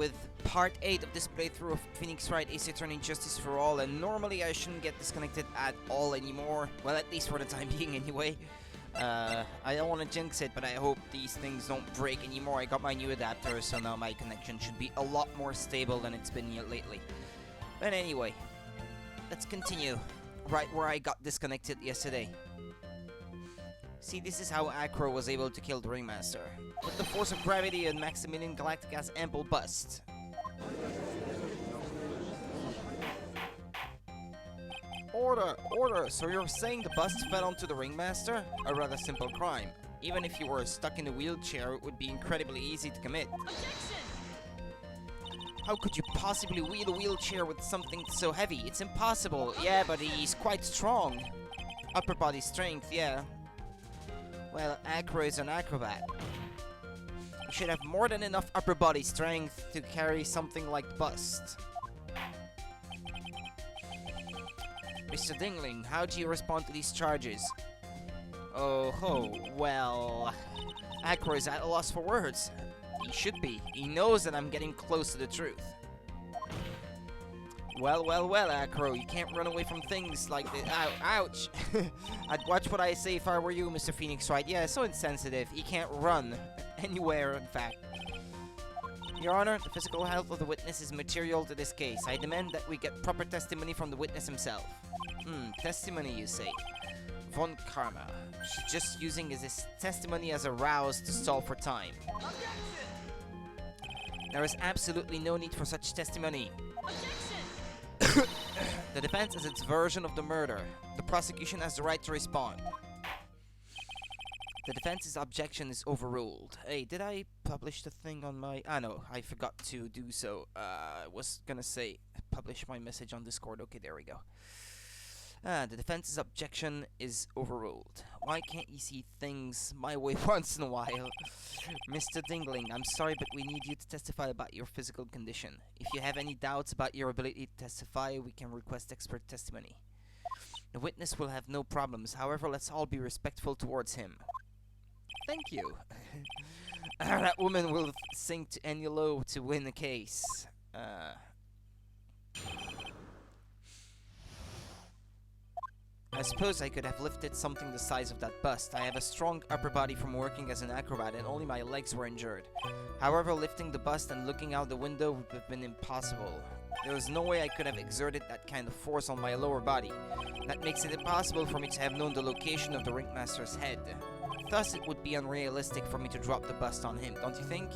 with part 8 of this playthrough of Phoenix Wright Ace Attorney Justice for All, and normally I shouldn't get disconnected at all anymore. Well, at least for the time being anyway. I don't want to jinx it, but I hope these things don't break anymore. I got my new adapter, so now my connection should be a lot more stable than it's been lately. But anyway, let's continue right where I got disconnected yesterday. See, this is how Acro was able to kill the Ringmaster. With the force of gravity and Maximilian Galactic has ample bust. Order! Order! So you're saying the bust fell onto the Ringmaster? A rather simple crime. Even if you were stuck in a wheelchair, it would be incredibly easy to commit. Objection! How could you possibly wheel a wheelchair with something so heavy? It's impossible. Yeah, but he's quite strong. Upper body strength, yeah. Well, Acro is an acrobat. You should have more than enough upper body strength to carry something like the bust. Mr. Dingling, how do you respond to these charges? Oh ho, well... Acro is at a loss for words. He should be. He knows that I'm getting close to the truth. Well, well, well, Acro, you can't run away from things like this. Ow, ouch! I'd watch what I say if I were you, Mr. Phoenix Wright. Yeah, so insensitive. He can't run. Anywhere, in fact. Your Honor, the physical health of the witness is material to this case. I demand that we get proper testimony from the witness himself. Testimony, you say? Von Karma. She's just using his testimony as a rouse to stall for time. Objection! There is absolutely no need for such testimony. Objection! The defense is its version of the murder. The prosecution has the right to respond. The defense's objection is overruled. Hey, did I publish the thing on my... Ah, no, I forgot to do so. I was gonna say, publish my message on Discord. Okay, there we go. The defense's objection is overruled. Why can't you see things my way once in a while? Mr. Dingling, I'm sorry, but we need you to testify about your physical condition. If you have any doubts about your ability to testify, we can request expert testimony. The witness will have no problems. However, let's all be respectful towards him. Thank you. That woman will sing to Ennio to win the case. I suppose I could have lifted something the size of that bust. I have a strong upper body from working as an acrobat and only my legs were injured. However, lifting the bust and looking out the window would have been impossible. There was no way I could have exerted that kind of force on my lower body. That makes it impossible for me to have known the location of the Ringmaster's head. Thus, it would be unrealistic for me to drop the bust on him, don't you think?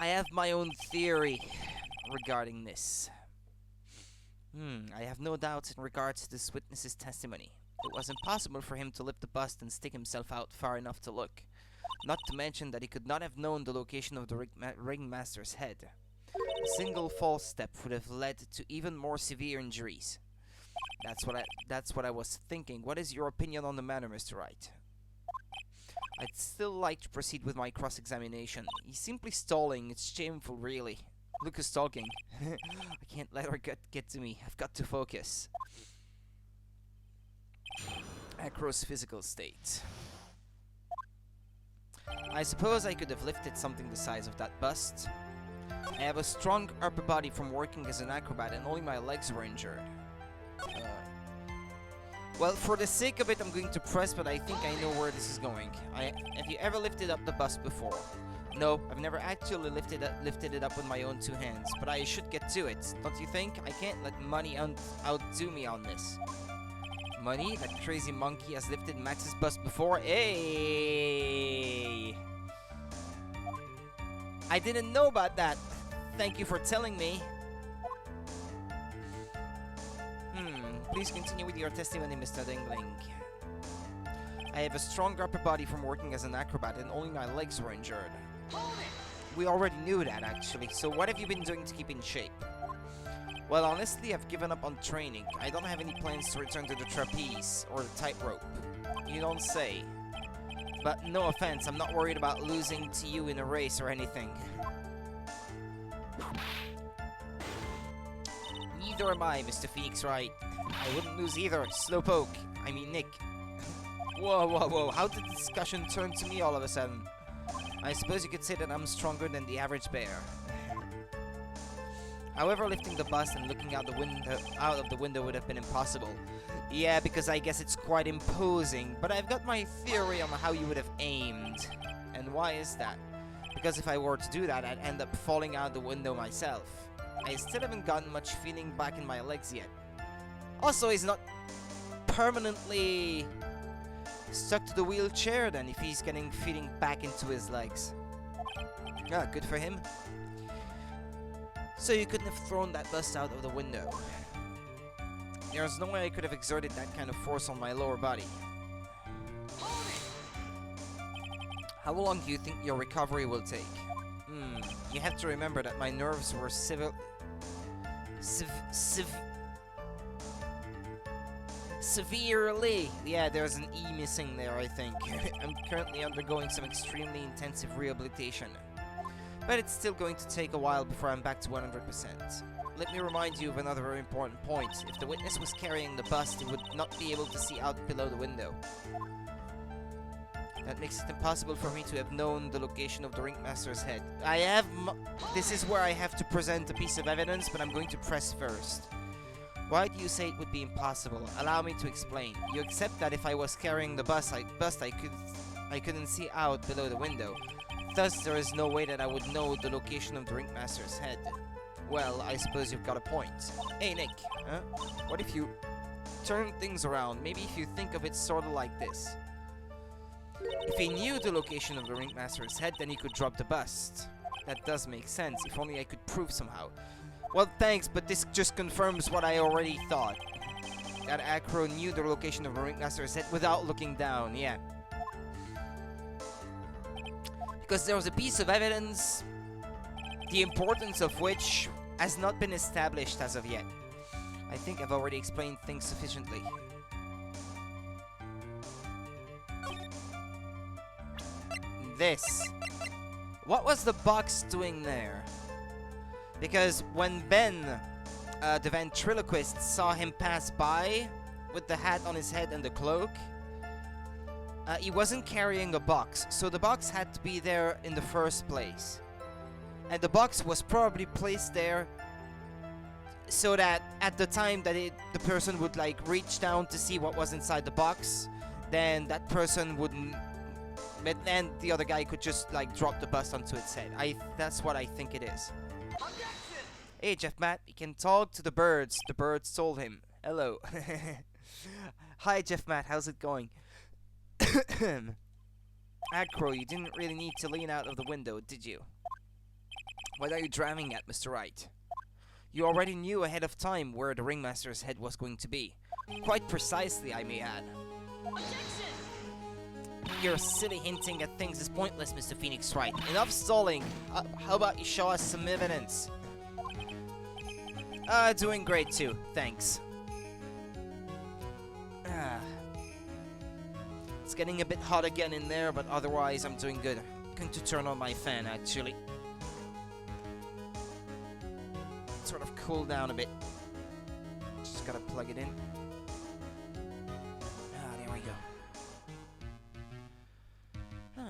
I have my own theory regarding this. I have no doubts in regards to this witness's testimony. It was impossible for him to lift the bust and stick himself out far enough to look. Not to mention that he could not have known the location of the Ringmaster's head. A single false step would have led to even more severe injuries. That's what I was thinking. What is your opinion on the matter, Mr. Wright? I'd still like to proceed with my cross-examination. He's simply stalling. It's shameful, really. Look who's talking. I can't let her get to me. I've got to focus. Acro's physical state. I suppose I could have lifted something the size of that bust. I have a strong upper body from working as an acrobat and only my legs were injured. Well, for the sake of it, I'm going to press, but I think I know where this is going. Have you ever lifted up the bust before? No, I've never actually lifted it up with my own two hands, but I should get to it, don't you think? I can't let money outdo me on this. Money? That crazy monkey has lifted Max's bust before? Hey! I didn't know about that. Thank you for telling me. Please continue with your testimony, Mr. Dingling. I have a strong upper body from working as an acrobat and only my legs were injured. Hold it! We already knew that, actually, so what have you been doing to keep in shape? Well, honestly, I've given up on training. I don't have any plans to return to the trapeze or the tightrope. You don't say. But no offense, I'm not worried about losing to you in a race or anything. Neither am I, Mr. Phoenix Wright. I wouldn't lose either, Slowpoke. I mean Nick. Whoa, whoa, whoa, how did the discussion turn to me all of a sudden? I suppose you could say that I'm stronger than the average bear. However, lifting the bust and looking out of the window would have been impossible. Yeah, because I guess it's quite imposing, but I've got my theory on how you would have aimed. And why is that? Because if I were to do that, I'd end up falling out the window myself. I still haven't gotten much feeling back in my legs yet. Also, he's not permanently stuck to the wheelchair then if he's getting feeling back into his legs. Ah, good for him. So you couldn't have thrown that bust out of the window. There's no way I could have exerted that kind of force on my lower body. How long do you think your recovery will take? You have to remember that my nerves were severely. Yeah, there's an E missing there, I think. I'm currently undergoing some extremely intensive rehabilitation. But it's still going to take a while before I'm back to 100%. Let me remind you of another very important point. If the witness was carrying the bust, he would not be able to see out below the window. That makes it impossible for me to have known the location of the ringmaster's head. This is where I have to present a piece of evidence, but I'm going to press first. Why do you say it would be impossible? Allow me to explain. You accept that if I was carrying the bust, I couldn't see out below the window. Thus, there is no way that I would know the location of the ringmaster's head. Well, I suppose you've got a point. Hey, Nick, huh? What if you turn things around? Maybe if you think of it sort of like this. If he knew the location of the ringmaster's head, then he could drop the bust. That does make sense, if only I could prove somehow. Well, thanks, but this just confirms what I already thought. That Acro knew the location of the ringmaster's head without looking down, yeah. Because there was a piece of evidence, the importance of which has not been established as of yet. I think I've already explained things sufficiently. This. What was the box doing there? Because when Ben, the ventriloquist, saw him pass by with the hat on his head and the cloak, he wasn't carrying a box, so the box had to be there in the first place. And the box was probably placed there so that at the time that the person would like reach down to see what was inside the box, then that person wouldn't, but then the other guy could just like drop the bust onto its head. That's what I think it is. Hey, Jeff Matt, you can talk to the birds. The birds told him. Hello. Hi, Jeff Matt, how's it going? Acro, you didn't really need to lean out of the window, did you? What are you driving at, Mr. Wright? You already knew ahead of time where the ringmaster's head was going to be. Quite precisely, I may add. Your silly hinting at things is pointless, Mr. Phoenix Wright. Enough stalling. How about you show us some evidence? Doing great too, thanks. It's getting a bit hot again in there, but otherwise I'm doing good. I'm going to turn on my fan, actually. Sort of cool down a bit. Just gotta plug it in. There we go.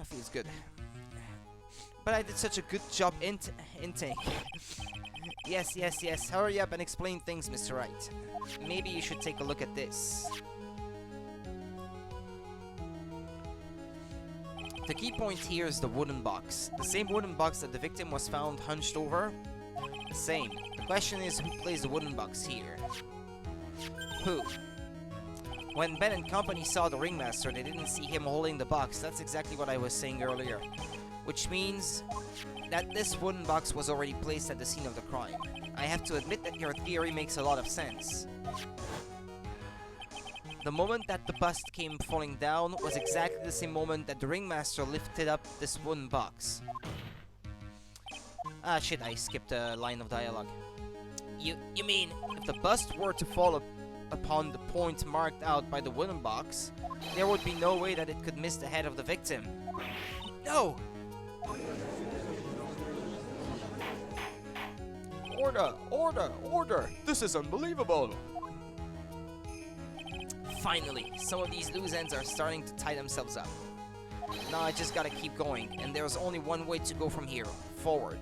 Feels good. But I did such a good job intake. Yes. Hurry up and explain things, Mr. Wright. Maybe you should take a look at this. The key point here is the wooden box. The same wooden box that the victim was found hunched over. The same. The question is, who plays the wooden box here? Who? When Ben and company saw the ringmaster, they didn't see him holding the box. That's exactly what I was saying earlier. Which means that this wooden box was already placed at the scene of the crime. I have to admit that your theory makes a lot of sense. The moment that the bust came falling down was exactly the same moment that the ringmaster lifted up this wooden box. Ah shit, I skipped a line of dialogue. You mean, if the bust were to fall upon the point marked out by the wooden box, there would be no way that it could miss the head of the victim? No! Order! This is unbelievable! Finally, some of these loose ends are starting to tie themselves up. Now I just gotta keep going, and there's only one way to go from here, forward.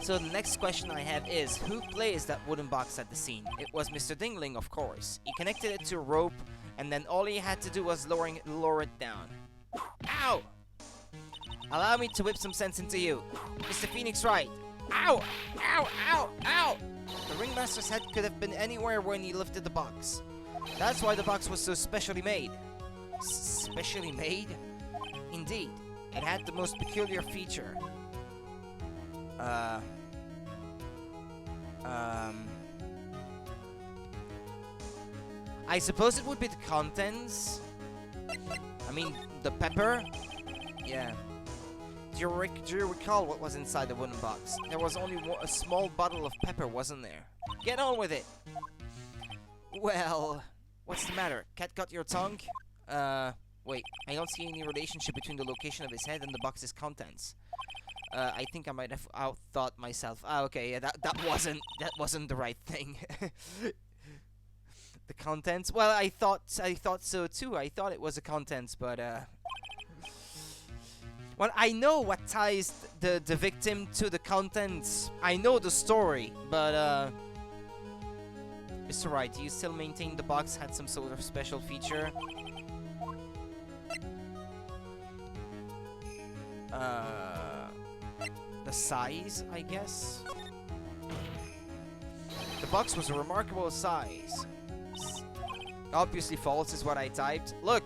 So the next question I have is, who placed that wooden box at the scene? It was Mr. Dingling, of course. He connected it to a rope, and then all he had to do was lower it down. Ow! Allow me to whip some sense into you. Mr. Phoenix Wright. Ow! Ow! Ow! Ow! The ringmaster's head could have been anywhere when he lifted the box. That's why the box was so specially made. Specially made? Indeed. It had the most peculiar feature. I suppose it would be the contents. I mean, the pepper. Yeah. Do you recall what was inside the wooden box? There was only a small bottle of pepper, wasn't there? Get on with it! Well, what's the matter? Cat got your tongue? Wait, I don't see any relationship between the location of his head and the box's contents. I think I might have outthought myself. Ah, okay, yeah, that wasn't the right thing. The contents? Well, I thought so too. I thought it was the contents, but well, I know what ties the victim to the contents. I know the story, but Mr. Wright, do you still maintain the box had some sort of special feature? The size, I guess? The box was a remarkable size. Obviously false is what I typed. Look!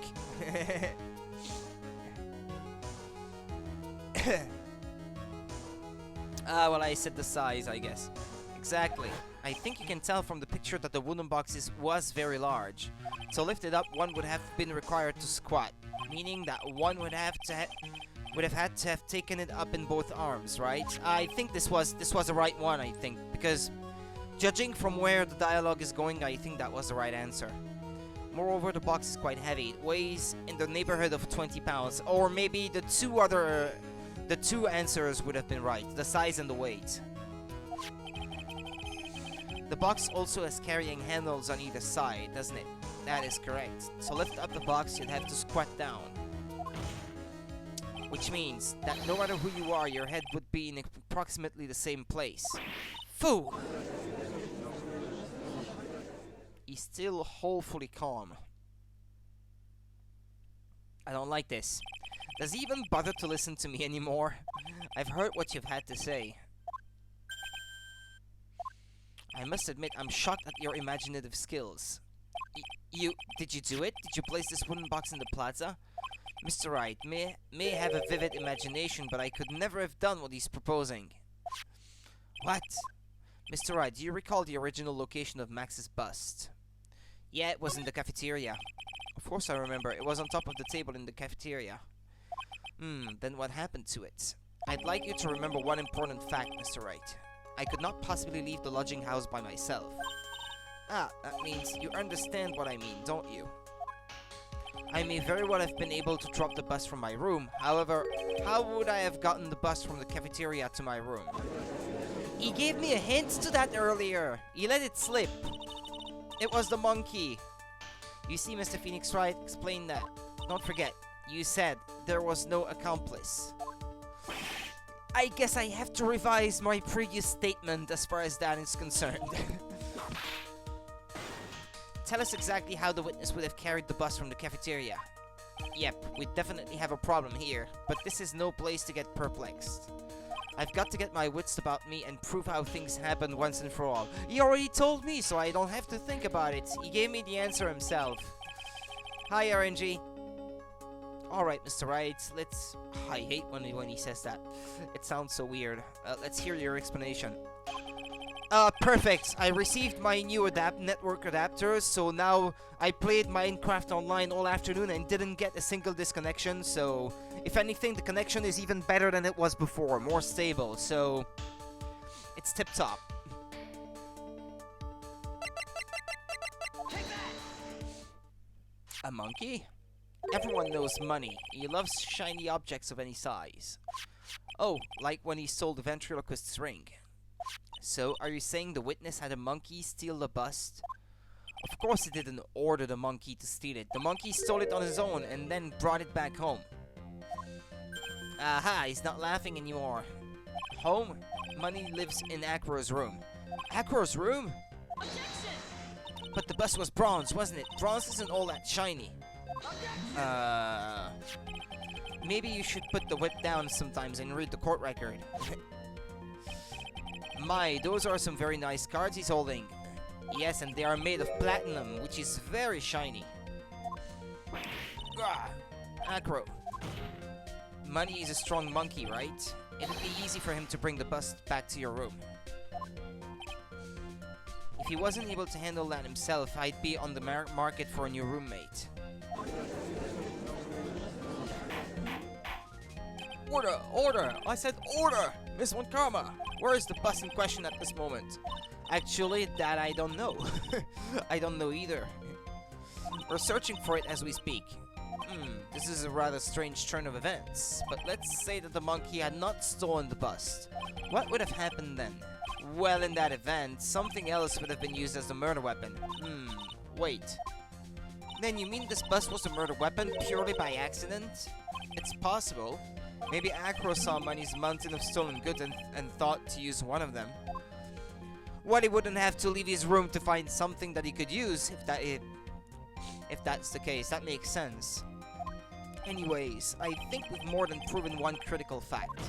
Well, I said the size, I guess. Exactly. I think you can tell from the picture that the wooden box was very large. To lift it up, one would have been required to squat, meaning that one would have had to have taken it up in both arms, right? I think this was the right one, I think, because judging from where the dialogue is going, I think that was the right answer. Moreover, the box is quite heavy. It weighs in the neighborhood of 20 pounds, or maybe the two answers would have been right, the size and the weight. The box also has carrying handles on either side, doesn't it? That is correct. To lift up the box, you'd have to squat down. Which means that no matter who you are, your head would be in approximately the same place. Phoo! He's still wholly calm. I don't like this. Does he even bother to listen to me anymore? I've heard what you've had to say. I must admit, I'm shocked at your imaginative skills. Did you do it? Did you place this wooden box in the plaza? Mr. Wright may have a vivid imagination, but I could never have done what he's proposing. What? Mr. Wright, do you recall the original location of Max's bust? Yeah, it was in the cafeteria. Of course I remember. It was on top of the table in the cafeteria. Then what happened to it? I'd like you to remember one important fact, Mr. Wright. I could not possibly leave the lodging house by myself. Ah, that means you understand what I mean, don't you? I may very well have been able to drop the bus from my room. However, how would I have gotten the bus from the cafeteria to my room? He gave me a hint to that earlier. He let it slip. It was the monkey. You see, Mr. Phoenix Wright, explain that. Don't forget, you said there was no accomplice. I guess I have to revise my previous statement as far as that is concerned. Tell us exactly how the witness would have carried the bus from the cafeteria. Yep, we definitely have a problem here, but this is no place to get perplexed. I've got to get my wits about me and prove how things happen once and for all. He already told me, so I don't have to think about it. He gave me the answer himself. Hi, RNG. Alright, Mr. Wright, let's... I hate when he says that. It sounds so weird. Let's hear your explanation. Perfect. I received my new network adapters, so now I played Minecraft online all afternoon and didn't get a single disconnection, so if anything, the connection is even better than it was before, more stable, so it's tip-top. A monkey? Everyone knows money. He loves shiny objects of any size. Oh, like when he stole the ventriloquist's ring. So, are you saying the witness had a monkey steal the bust? Of course he didn't order the monkey to steal it. The monkey stole it on his own and then brought it back home. Aha, he's not laughing anymore. Home? Money lives in Acro's room. Acro's room? Objection! But the bus was bronze, wasn't it? Bronze isn't all that shiny. Maybe you should put the whip down sometimes and read the court record. My, those are some very nice cards he's holding. Yes, and they are made of platinum, which is very shiny. Acro. Money is a strong monkey, right? It'd be easy for him to bring the bust back to your room. If he wasn't able to handle that himself, I'd be on the market for a new roommate. Order! Order! I said order! Miss Karma, where is the bus in question at this moment? Actually, that I don't know. I don't know either. We're searching for it as we speak. This is a rather strange turn of events, but let's say that the monkey had not stolen the bust. What would have happened then? Well, in that event, something else would have been used as the murder weapon. Wait. Then you mean this bust was a murder weapon purely by accident? It's possible. Maybe Acro saw Money's mountain of stolen goods and thought to use one of them. Well, he wouldn't have to leave his room to find something that he could use, if that's the case. That makes sense. Anyways, I think we've more than proven one critical fact.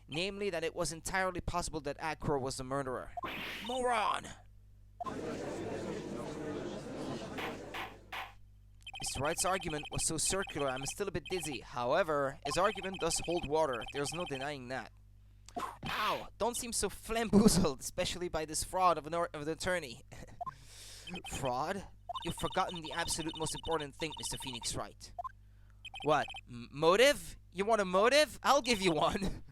Namely, that it was entirely possible that Acro was the murderer. Moron! Mr. Wright's argument was so circular, I'm still a bit dizzy. However, his argument does hold water. There's no denying that. Ow! Don't seem so flamboozled, especially by this fraud of an attorney. Fraud? You've forgotten the absolute most important thing, Mr. Phoenix Wright. What? Motive? You want a motive? I'll give you one.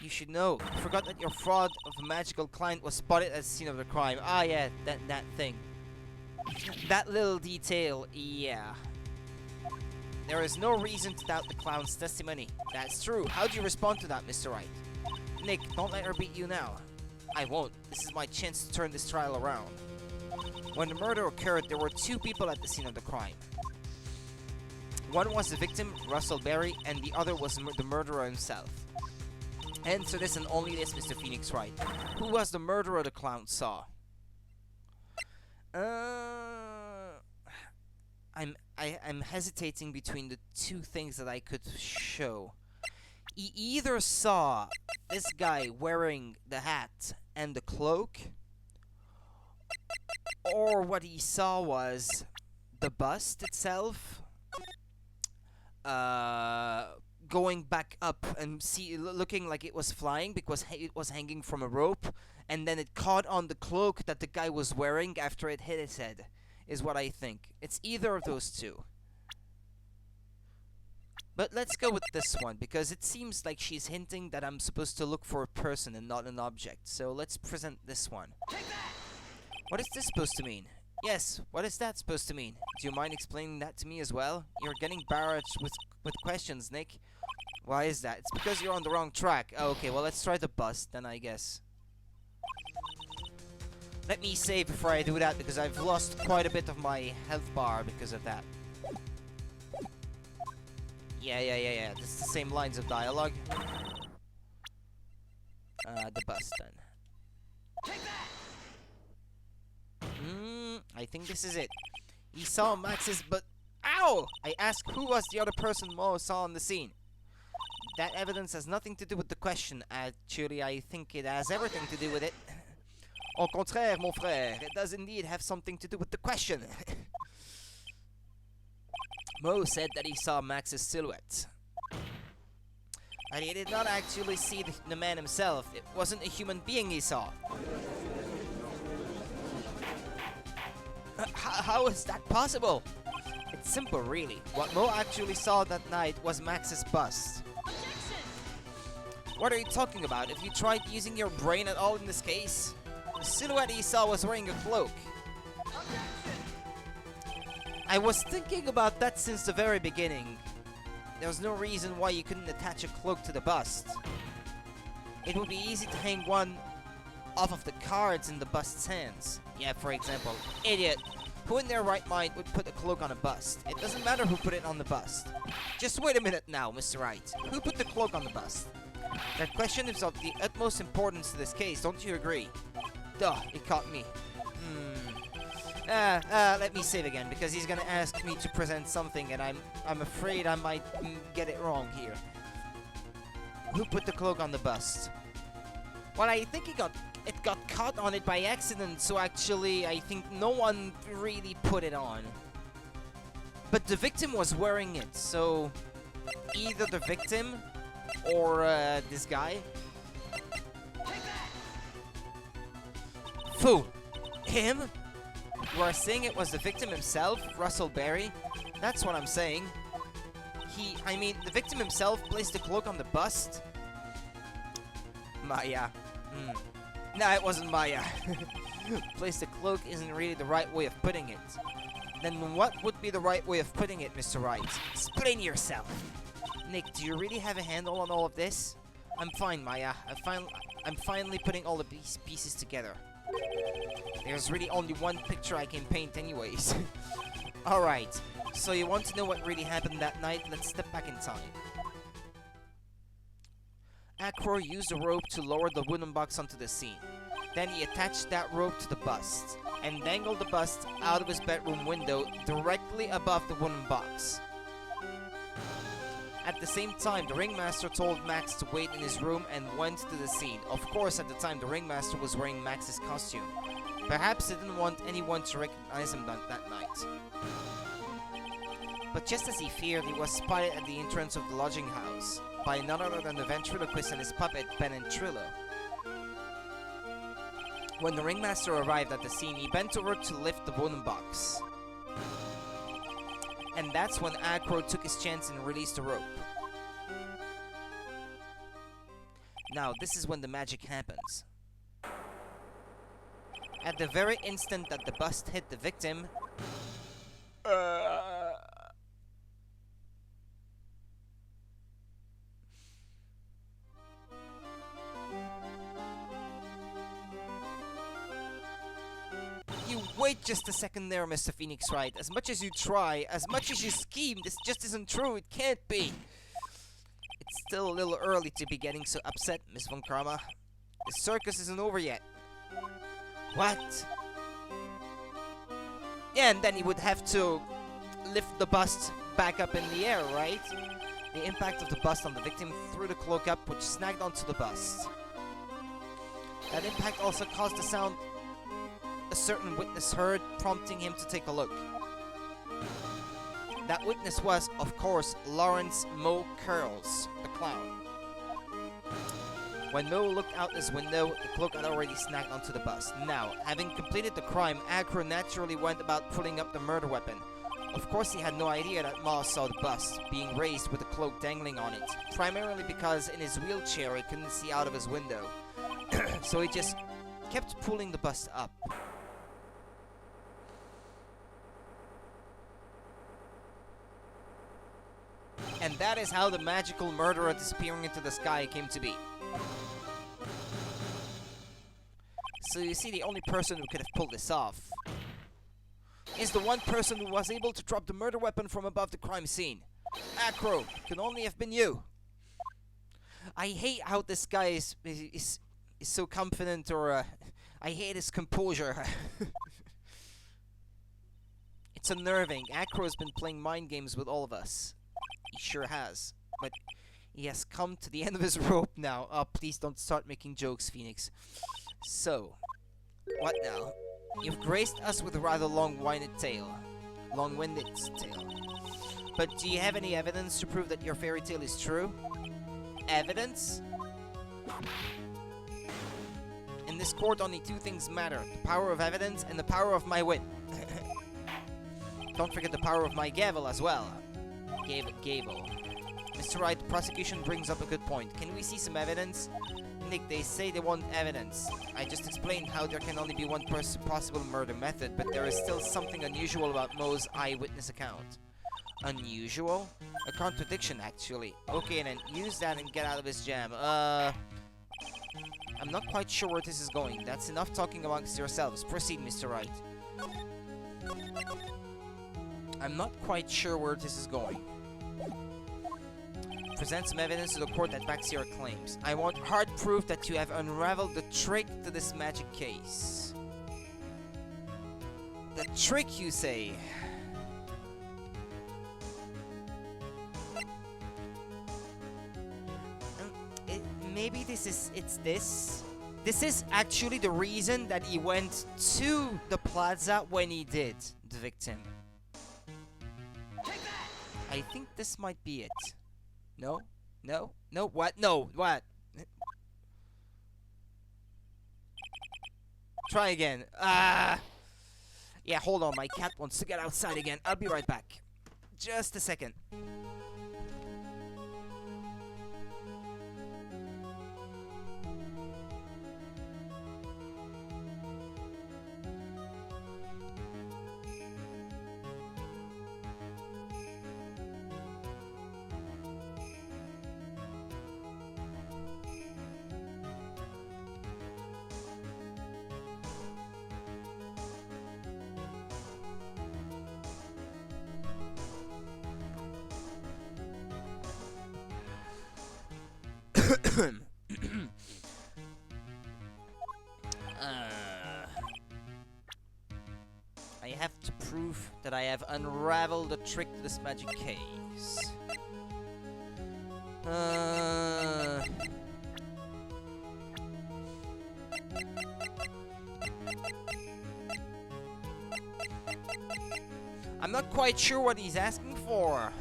You should know. You forgot that your fraud of a magical client was spotted at the scene of the crime. Ah, yeah, that thing. That little detail, yeah. There is no reason to doubt the clown's testimony. That's true. How do you respond to that, Mr. Wright? Nick, don't let her beat you now. I won't. This is my chance to turn this trial around. When the murder occurred, there were two people at the scene of the crime. One was the victim, Russell Berry, and the other was the murderer himself. Answer this and only this, Mr. Phoenix Wright. Who was the murderer the clown saw? I'm hesitating between the two things that I could show. He either saw this guy wearing the hat and the cloak, or what he saw was the bust itself going back up and looking like it was flying because it was hanging from a rope, and then it caught on the cloak that the guy was wearing after it hit his head, is what I think. It's either of those two. But let's go with this one, because it seems like she's hinting that I'm supposed to look for a person and not an object. So let's present this one. What is this supposed to mean? Yes, what is that supposed to mean? Do you mind explaining that to me as well? You're getting barraged with questions, Nick. Why is that? It's because you're on the wrong track. Oh, okay, well, let's try the bust then, I guess. Let me save before I do that, because I've lost quite a bit of my health bar because of that. Yeah. This is the same lines of dialogue. The bust then. I think this is it. He saw Max's but ow! I asked who was the other person Mo saw on the scene. That evidence has nothing to do with the question. Actually, I think it has everything to do with it. Au contraire, mon frère, it does indeed have something to do with the question. Mo said that he saw Max's silhouette. But he did not actually see the man himself. It wasn't a human being he saw. How is that possible? It's simple, really. What Mo actually saw that night was Max's bust. What are you talking about? Have you tried using your brain at all in this case? The silhouette he saw was wearing a cloak. I was thinking about that since the very beginning. There's no reason why you couldn't attach a cloak to the bust. It would be easy to hang one off of the cards in the bust's hands. Yeah, for example, idiot. Who in their right mind would put a cloak on a bust? It doesn't matter who put it on the bust. Just wait a minute now, Mr. Wright. Who put the cloak on the bust? That question is of the utmost importance to this case, don't you agree? Duh, it caught me. Let me save again, because he's gonna ask me to present something, and I'm afraid I might get it wrong here. Who put the cloak on the bust? Well, I think it got caught on it by accident, so actually I think no one really put it on. But the victim was wearing it, so either the victim or this guy. Fool! Him? You are saying it was the victim himself, Russell Berry? That's what I'm saying. The victim himself placed the cloak on the bust? Maya. Nah, it wasn't Maya. Place the cloak isn't really the right way of putting it. Then what would be the right way of putting it, Mr. Wright? Explain yourself. Nick, do you really have a handle on all of this? I'm fine, Maya. I'm finally putting all the pieces together. There's really only one picture I can paint anyways. Alright, so you want to know what really happened that night? Let's step back in time. Acro used a rope to lower the wooden box onto the scene. Then he attached that rope to the bust, and dangled the bust out of his bedroom window directly above the wooden box. At the same time, the ringmaster told Max to wait in his room and went to the scene. Of course, at the time, the ringmaster was wearing Max's costume. Perhaps he didn't want anyone to recognize him that night. But just as he feared, he was spotted at the entrance of the lodging house by none other than the ventriloquist and his puppet, Ben and Trillo. When the ringmaster arrived at the scene, he bent over to lift the wooden box. And that's when Acro took his chance and released the rope. Now, this is when the magic happens. At the very instant that the bust hit the victim, You wait just a second there, Mr. Phoenix Wright. As much as you try, as much as you scheme, this just isn't true. It can't be. It's still a little early to be getting so upset, Miss Von Karma. The circus isn't over yet. What? Yeah, and then he would have to lift the bust back up in the air, right? The impact of the bust on the victim threw the cloak up, which snagged onto the bust. That impact also caused the sound a certain witness heard, prompting him to take a look. That witness was, of course, Lawrence Mo Curls, the clown. When Mo looked out his window, the cloak had already snagged onto the bust. Now, having completed the crime, Acro naturally went about pulling up the murder weapon. Of course, he had no idea that Ma saw the bust being raised with the cloak dangling on it, primarily because in his wheelchair he couldn't see out of his window. So he just kept pulling the bust up. And that is how the magical murderer disappearing into the sky came to be. So you see, the only person who could have pulled this off is the one person who was able to drop the murder weapon from above the crime scene. Acro, can only have been you. I hate how this guy is so confident, or I hate his composure. It's unnerving. Acro's been playing mind games with all of us. He sure has. But he has come to the end of his rope now. Oh, please don't start making jokes, Phoenix. So, what now? You've graced us with a rather long-winded tale. Long-winded tale. But do you have any evidence to prove that your fairy tale is true? Evidence? In this court, only two things matter. The power of evidence and the power of my wit. Don't forget the power of my gavel as well. Gavel. Mr. Wright, the prosecution brings up a good point. Can we see some evidence? Nick, they say they want evidence. I just explained how there can only be one possible murder method, but there is still something unusual about Mo's eyewitness account. Unusual? A contradiction, actually. Okay, then use that and get out of his jam. I'm not quite sure where this is going. That's enough talking amongst yourselves. Proceed, Mr. Wright. I'm not quite sure where this is going. Present some evidence to the court that backs your claims. I want hard proof that you have unraveled the trick to this magic case. The trick, you say? Maybe it's this. This is actually the reason that he went to the plaza when he did, the victim. I think this might be it. No? No? No? What? No? What? Try again. Ah! Yeah, hold on. My cat wants to get outside again. I'll be right back. Just a second. I have to prove that I have unraveled the trick to this magic case. I'm not quite sure what he's asking for.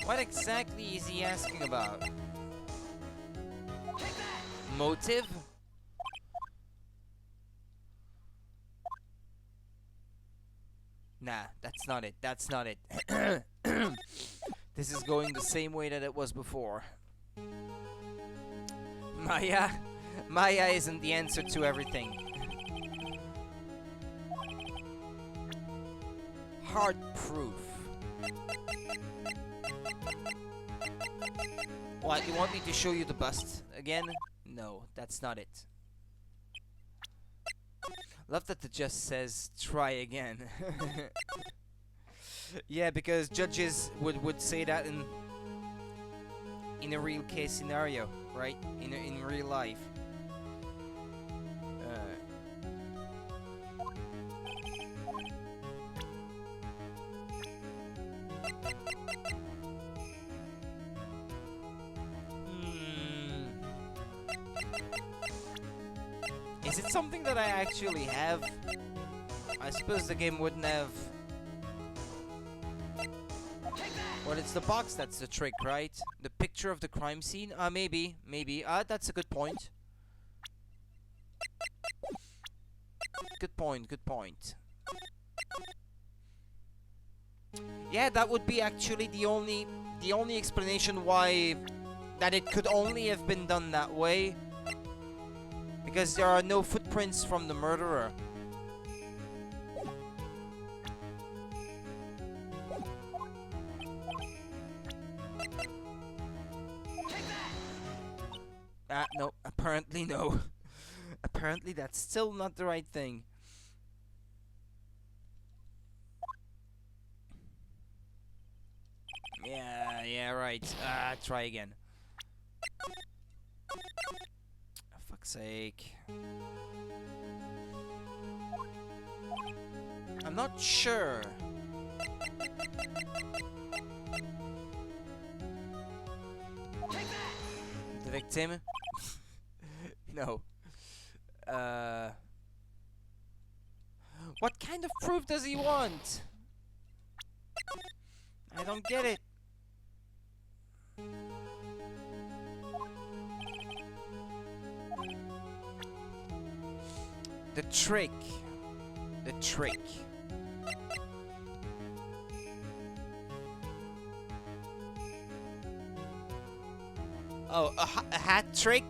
What exactly is he asking about? Motive? Nah, that's not it. That's not it. This is going the same way that it was before. Maya isn't the answer to everything. Hard proof. What, you want me to show you the bust again? No, that's not it. Love that it just says, try again. Yeah, because judges would say that in a real case scenario, right? In real life. Is it something that I actually have? I suppose the game wouldn't have. Well, it's the box that's the trick, right? The picture of the crime scene? Maybe. That's a good point. Good point. Yeah, that would be actually the only explanation why that it could only have been done that way. Because there are no footprints from the murderer. No. Apparently no. Apparently that's still not the right thing. Yeah, right. Try again. For fuck's sake. I'm not sure. The victim? No. What kind of proof does he want? I don't get it. The trick. The trick. Oh, a hat trick?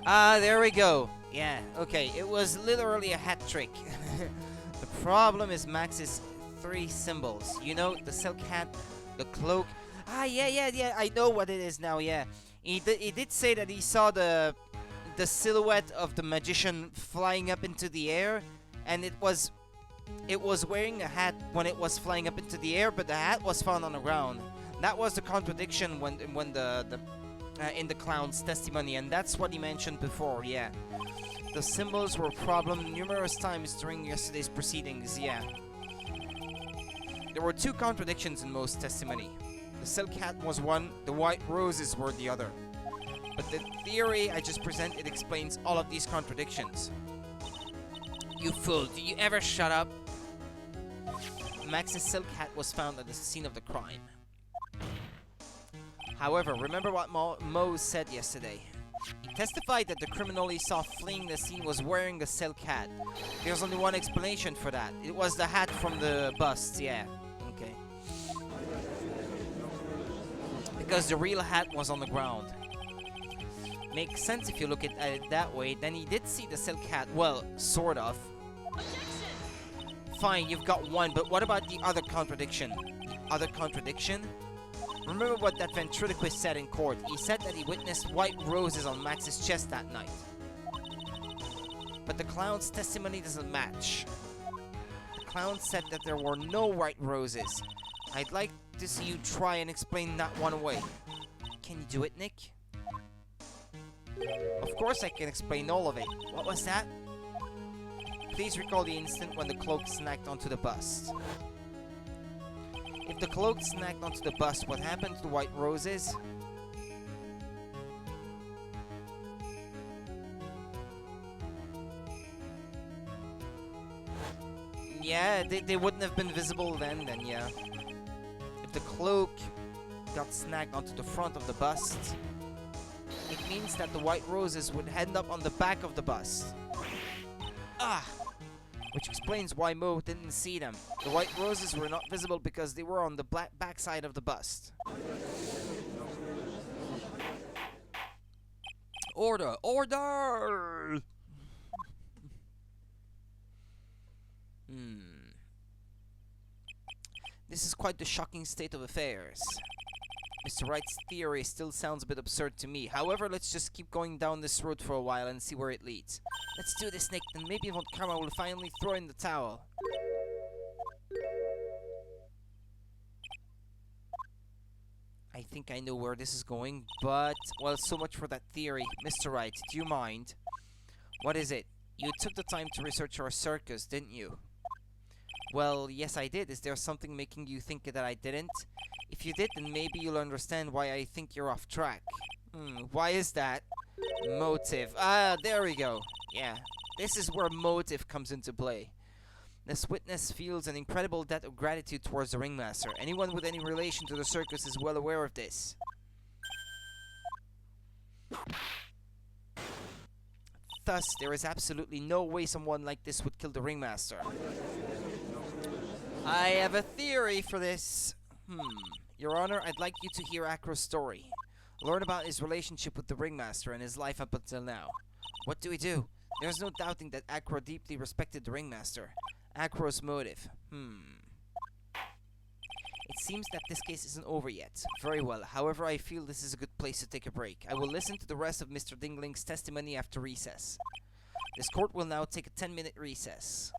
Ah, there we go. Yeah, okay, it was literally a hat trick. The problem is Max's 3 symbols. You know, the silk hat, the cloak. Ah, yeah, I know what it is now, yeah. He did say that he saw the silhouette of the magician flying up into the air, and it was wearing a hat when it was flying up into the air, but the hat was found on the ground. That was the contradiction when the in the clown's testimony, and that's what he mentioned before, yeah. The symbols were a problem numerous times during yesterday's proceedings, yeah. There were 2 contradictions in Mo's testimony. The silk hat was one, the white roses were the other. But the theory I just presented explains all of these contradictions. You fool, do you ever shut up? Max's silk hat was found at the scene of the crime. However, remember what Mo said yesterday. He testified that the criminal he saw fleeing the scene was wearing the silk hat. There's only one explanation for that. It was the hat from the bust, yeah. Okay. Because the real hat was on the ground. Makes sense if you look at it that way. Then he did see the silk hat. Well, sort of. Objection! Fine, you've got one, but what about the other contradiction? The other contradiction? Remember what that ventriloquist said in court. He said that he witnessed white roses on Max's chest that night. But the clown's testimony doesn't match. The clown said that there were no white roses. I'd like to see you try and explain that one away. Can you do it, Nick? Of course I can explain all of it. What was that? Please recall the instant when the cloak snagged onto the bust. If the cloak snagged onto the bust, what happened to the white roses? Yeah, they wouldn't have been visible then, yeah. If the cloak got snagged onto the front of the bust, it means that the white roses would end up on the back of the bust. Ah! Which explains why Mo didn't see them. The white roses were not visible because they were on the back side of the bust. Order! Order! This is quite the shocking state of affairs. Mr. Wright's theory still sounds a bit absurd to me. However, let's just keep going down this road for a while and see where it leads. Let's do this, Nick, and maybe Von Karma will finally throw in the towel. I think I know where this is going, but, well, so much for that theory. Mr. Wright, do you mind? What is it? You took the time to research our circus, didn't you? Well, yes, I did. Is there something making you think that I didn't? If you did, then maybe you'll understand why I think you're off track. Why is that? Motive. Ah, there we go. Yeah, this is where motive comes into play. This witness feels an incredible debt of gratitude towards the ringmaster. Anyone with any relation to the circus is well aware of this. Thus, there is absolutely no way someone like this would kill the ringmaster. I have a theory for this. Your Honor, I'd like you to hear Acro's story. Learn about his relationship with the ringmaster and his life up until now. What do we do? There's no doubting that Acro deeply respected the ringmaster. Acro's motive. It seems that this case isn't over yet. Very well. However, I feel this is a good place to take a break. I will listen to the rest of Mr. Dingling's testimony after recess. This court will now take a 10-minute recess.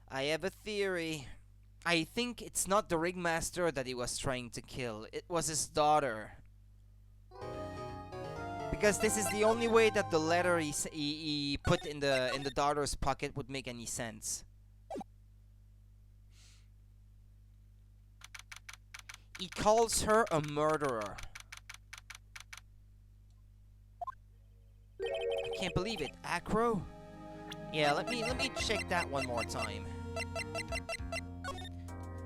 I have a theory. I think it's not the ringmaster that he was trying to kill. It was his daughter. Because this is the only way that the letter he put in the daughter's pocket would make any sense. He calls her a murderer. I can't believe it. Acro? Yeah, let me check that one more time.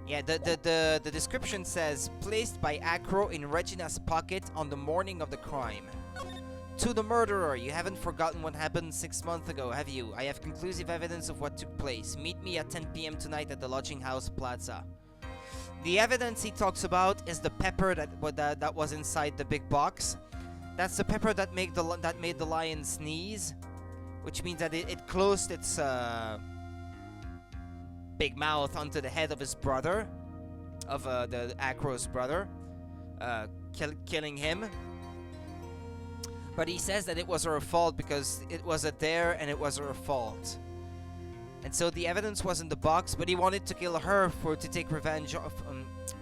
Yeah, the description says, placed by Acro in Regina's pocket on the morning of the crime. To the murderer, you haven't forgotten what happened 6 months ago, have you? I have conclusive evidence of what took place. Meet me at 10 p.m. tonight at the Lodging House Plaza. The evidence he talks about is the pepper that was inside the big box. That's the pepper that made the lion sneeze, which means that it closed its big mouth onto the head of his brother, of the Acro's brother, killing him. But he says that it was her fault because it was a dare and it was her fault. And so the evidence was in the box, but he wanted to kill her to take revenge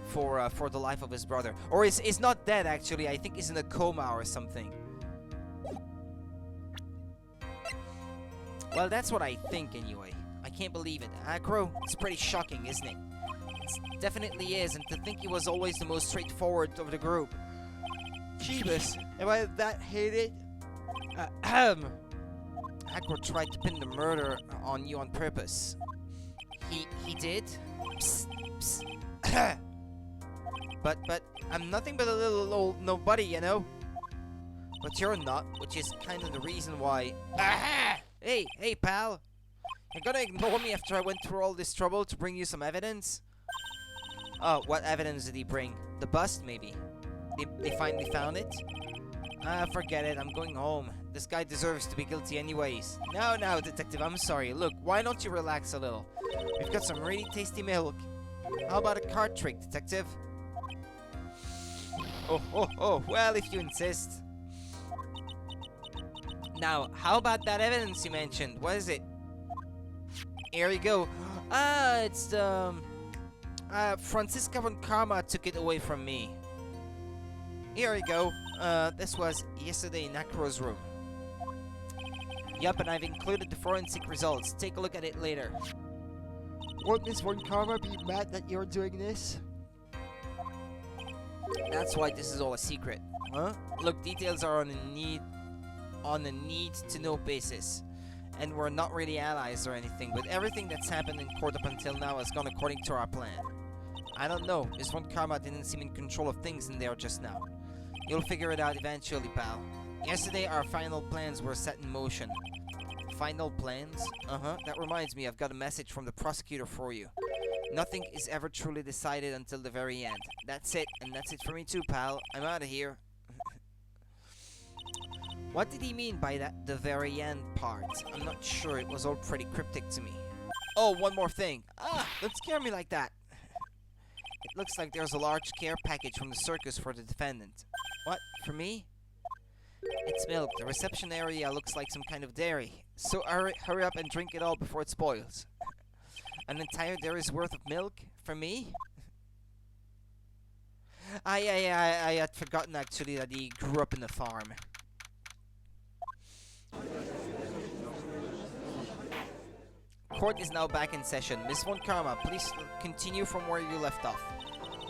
for the life of his brother. Or he's not dead, actually. I think he's in a coma or something. Well, that's what I think anyway. I can't believe it. Acro, it's pretty shocking, isn't it? It definitely is, and to think he was always the most straightforward of the group. Jeebus, am I that hated? Acro tried to pin the murder on you on purpose. He did? Psst, psst. But I'm nothing but a little old nobody, you know? But you're not, which is kind of the reason why... Aha! Hey, pal. You're gonna ignore me after I went through all this trouble to bring you some evidence? Oh, what evidence did he bring? The bust, maybe? They finally found it? Forget it. I'm going home. This guy deserves to be guilty anyways. No, detective, I'm sorry. Look, why don't you relax a little? We've got some really tasty milk. How about a card trick, detective? Oh, well, if you insist. Now, how about that evidence you mentioned? What is it? Here you go. It's Francisca von Karma took it away from me. Here you go. This was yesterday in Acro's room. Yup, and I've included the forensic results. Take a look at it later. Won't Miss Von Karma be mad that you're doing this? That's why this is all a secret. Huh? Look, details are on a need-to-know basis. And we're not really allies or anything, but everything that's happened in court up until now has gone according to our plan. I don't know, Miss Von Karma didn't seem in control of things in there just now. You'll figure it out eventually, pal. Yesterday, our final plans were set in motion. Final plans? That reminds me, I've got a message from the prosecutor for you. Nothing is ever truly decided until the very end. That's it, and that's it for me too, pal. I'm out of here. What did he mean by that, the very end part? I'm not sure, it was all pretty cryptic to me. Oh, one more thing. Don't scare me like that. It looks like there's a large care package from the circus for the defendant. What? For me? It's milk. The reception area looks like some kind of dairy. So hurry up and drink it all before it spoils. An entire dairy's worth of milk? For me? I had forgotten actually that he grew up in a farm. Court is now back in session. Miss Von Karma, please continue from where you left off.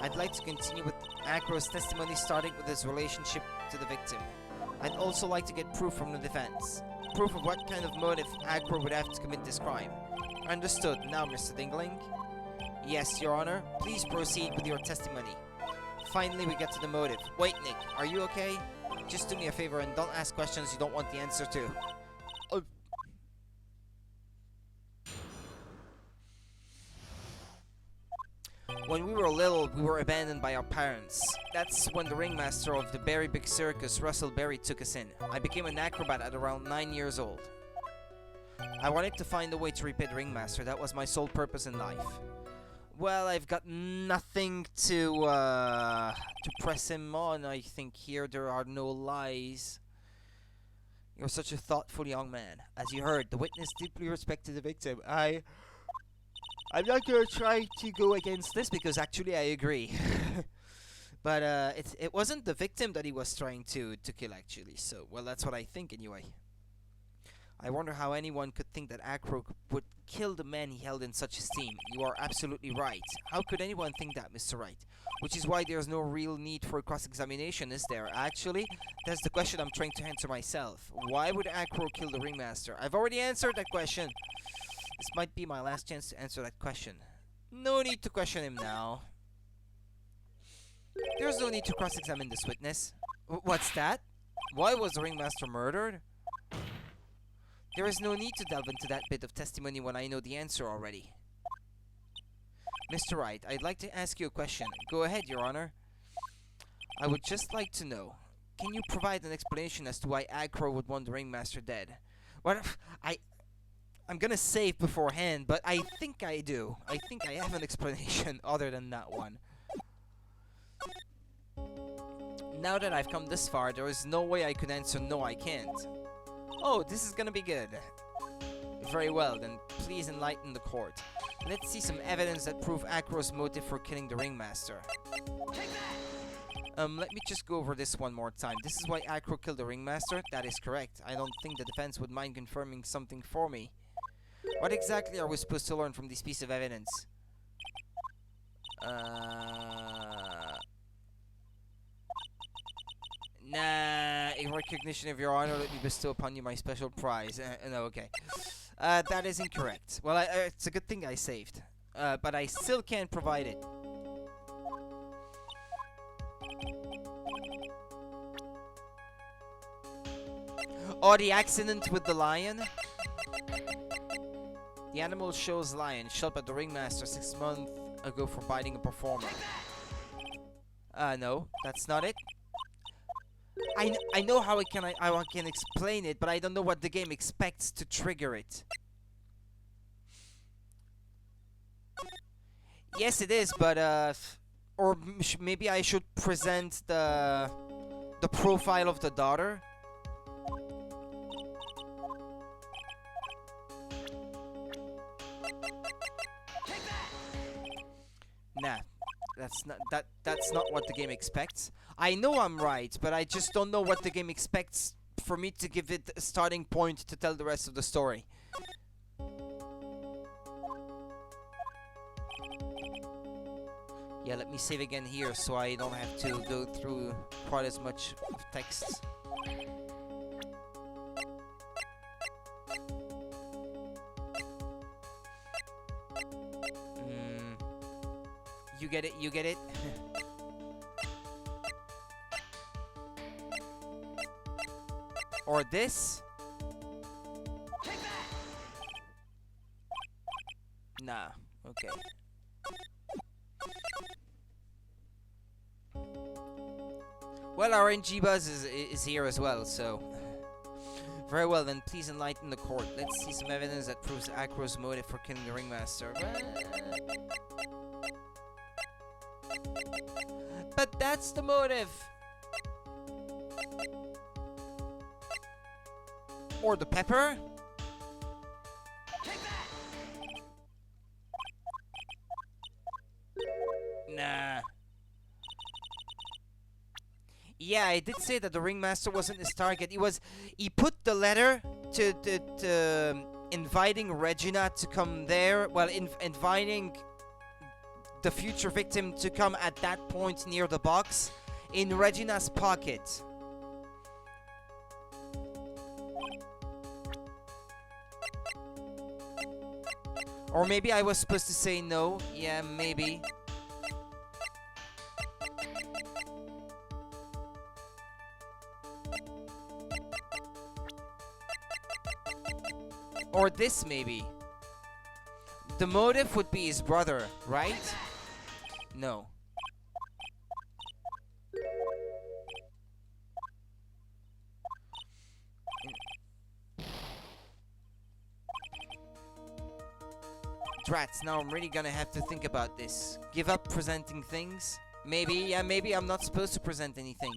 I'd like to continue with Acro's testimony, starting with his relationship to the victim. I'd also like to get proof from the defense. Proof of what kind of motive Acro would have to commit this crime. Understood. Now, Mr. Dingling. Yes, Your Honor. Please proceed with your testimony. Finally, we get to the motive. Wait, Nick. Are you okay? Just do me a favor and don't ask questions you don't want the answer to. When we were little, we were abandoned by our parents. That's when the ringmaster of the Berry Big Circus, Russell Berry, took us in. I became an acrobat at around 9 years old. I wanted to find a way to repay the ringmaster. That was my sole purpose in life. Well, I've got nothing to press him on. I think here there are no lies. You're such a thoughtful young man. As you heard, the witness deeply respected the victim. I'm not gonna try to go against this because actually I agree. But it wasn't the victim that he was trying to kill actually. So, well, that's what I think anyway. I wonder how anyone could think that Acro would kill the man he held in such esteem. You are absolutely right. How could anyone think that, Mr. Wright? Which is why there's no real need for cross-examination, is there? Actually, that's the question I'm trying to answer myself. Why would Acro kill the ringmaster? I've already answered that question. This might be my last chance to answer that question. No need to question him now. There's no need to cross-examine this witness. What's that? Why was the ringmaster murdered? There is no need to delve into that bit of testimony when I know the answer already. Mr. Wright, I'd like to ask you a question. Go ahead, Your Honor. I would just like to know, can you provide an explanation as to why Acro would want the Ringmaster dead? Well, I'm gonna save beforehand, but I think I do. I think I have an explanation other than that one. Now that I've come this far, there is no way I could answer no, I can't. Oh, this is gonna be good. Very well, then please enlighten the court. Let's see some evidence that prove Acro's motive for killing the Ringmaster. Let me just go over this one more time. This is why Acro killed the Ringmaster? That is correct. I don't think the defense would mind confirming something for me. What exactly are we supposed to learn from this piece of evidence? Nah, in recognition of your honor, let me bestow upon you my special prize. No, okay. That is incorrect. Well, it's a good thing I saved. But I still can't provide it. Oh, the accident with the lion? The animal shows lion, shot by the Ringmaster 6 months ago for biting a performer. No, that's not it. I know how I can explain it, but I don't know what the game expects to trigger it. Yes, it is, but or maybe I should present the profile of the daughter. Nah, that's not what the game expects. I know I'm right, but I just don't know what the game expects for me to give it a starting point to tell the rest of the story. Yeah, let me save again here so I don't have to go through quite as much of text. You get it, you get it? Or this? Nah, okay. Well, our NG Buzz is here as well, so... Very well, then please enlighten the court. Let's see some evidence that proves Acro's motive for killing the Ringmaster. But that's the motive! Or the pepper? Nah. Yeah, I did say that the Ringmaster wasn't his target. He put the letter to inviting Regina to come there. Well, inviting the future victim to come at that point near the box in Regina's pocket. Or maybe I was supposed to say no. Yeah, maybe. Or this, maybe. The motive would be his brother, right? No. Drats, now I'm really gonna have to think about this. Give up presenting things? Maybe, yeah, maybe I'm not supposed to present anything.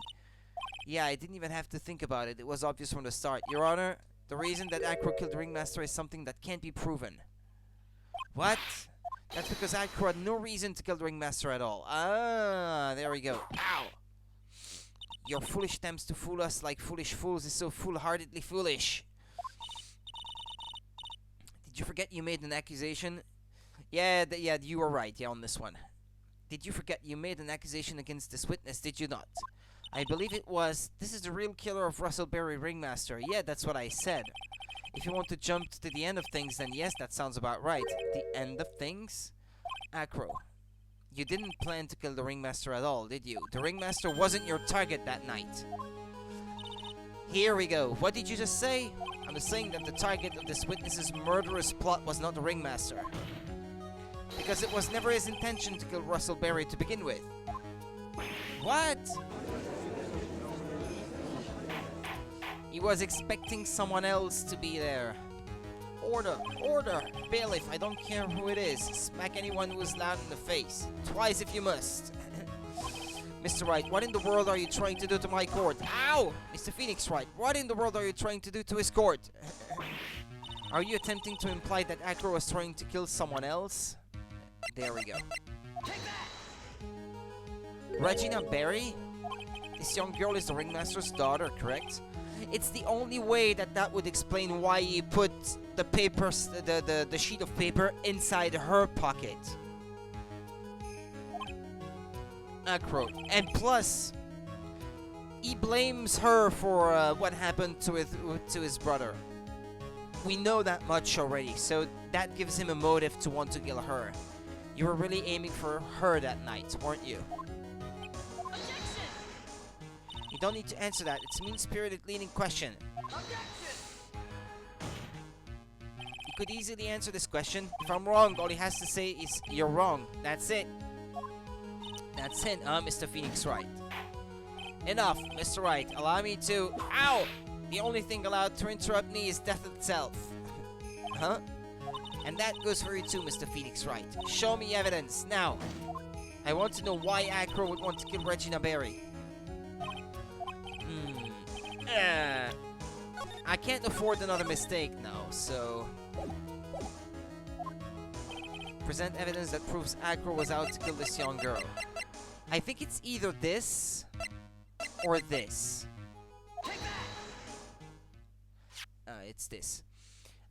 Yeah, I didn't even have to think about it. It was obvious from the start. Your Honor, the reason that Acro killed the Ringmaster is something that can't be proven. What? That's because Acro had no reason to kill the Ringmaster at all. Ah, there we go. Ow! Your foolish attempts to fool us like foolish fools is so foolhardily foolish. Did you forget you made an accusation? Yeah, yeah, you were right, yeah, on this one. Did you forget you made an accusation against this witness, did you not? I believe it was, this is the real killer of Russell Berry Ringmaster. Yeah, that's what I said. If you want to jump to the end of things, then yes, that sounds about right. The end of things? Acro, you didn't plan to kill the Ringmaster at all, did you? The Ringmaster wasn't your target that night. Here we go. What did you just say? I'm saying that the target of this witness's murderous plot was not the Ringmaster. Because it was never his intention to kill Russell Berry to begin with. What? He was expecting someone else to be there. Order! Order! Bailiff, I don't care who it is. Smack anyone who is loud in the face. Twice if you must. Mr. Wright, what in the world are you trying to do to my court? Ow! Mr. Phoenix Wright, what in the world are you trying to do to his court? Are you attempting to imply that Acro was trying to kill someone else? There we go. Regina Berry? This young girl is the ringmaster's daughter, correct? It's the only way that would explain why he put the papers, the sheet of paper inside her pocket. Acro. And plus, he blames her for what happened to his brother. We know that much already, so that gives him a motive to want to kill her. You were really aiming for her that night, weren't you? Objection! You don't need to answer that. It's a mean-spirited leading question. Objection! You could easily answer this question. If I'm wrong, all he has to say is, you're wrong. That's it. That's it, Mr. Phoenix Wright. Enough, Mr. Wright. Allow me to... Ow! The only thing allowed to interrupt me is death itself. Huh? And that goes for you too, Mr. Phoenix Wright. Show me evidence, now. I want to know why Acro would want to kill Regina Berry. I can't afford another mistake now, so... Present evidence that proves Acro was out to kill this young girl. I think it's either this or this. It's this.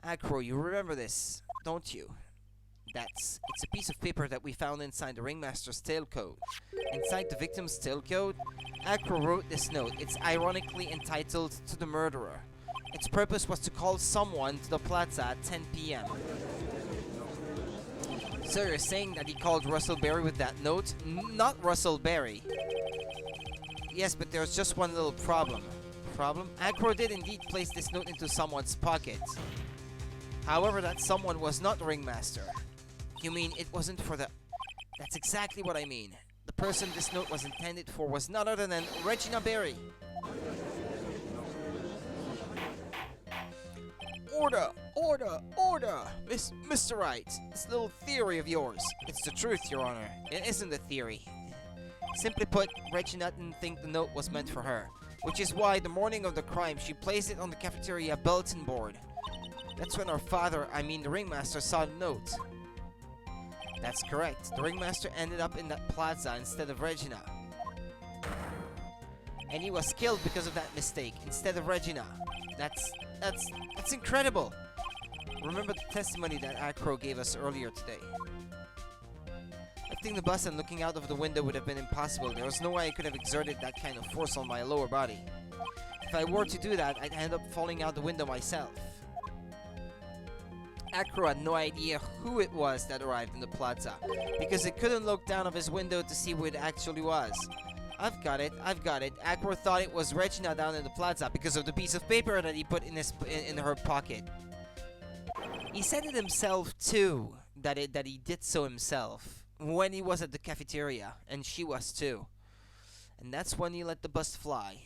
Acro, you remember this, don't you? It's a piece of paper that we found inside the ringmaster's tailcoat. Inside the victim's tailcoat, Acro wrote this note. It's ironically entitled "To the Murderer." Its purpose was to call someone to the plaza at 10 p.m. So you're saying that he called Russell Berry with that note? Not Russell Berry. Yes, but there's just one little problem. Problem? Acro did indeed place this note into someone's pocket. However, that someone was not the ringmaster. You mean it wasn't for the... That's exactly what I mean. The person this note was intended for was none other than Regina Berry. Order! Order! Order! Mr. Wright, this little theory of yours. It's the truth, Your Honor. It isn't a theory. Simply put, Regina didn't think the note was meant for her. Which is why, the morning of the crime, she placed it on the cafeteria bulletin board. That's when our father, I mean the ringmaster, saw the note. That's correct. The ringmaster ended up in that plaza instead of Regina. And he was killed because of that mistake, instead of Regina. That's incredible! Remember the testimony that Acro gave us earlier today. Lifting the bus and looking out of the window would have been impossible. There was no way I could have exerted that kind of force on my lower body. If I were to do that, I'd end up falling out the window myself. Acro had no idea who it was that arrived in the plaza, because he couldn't look down of his window to see who it actually was. I've got it. Acro thought it was Regina down in the plaza because of the piece of paper that he put in her pocket. He said it himself too, that he did so himself when he was at the cafeteria, and she was too. And that's when he let the bus fly.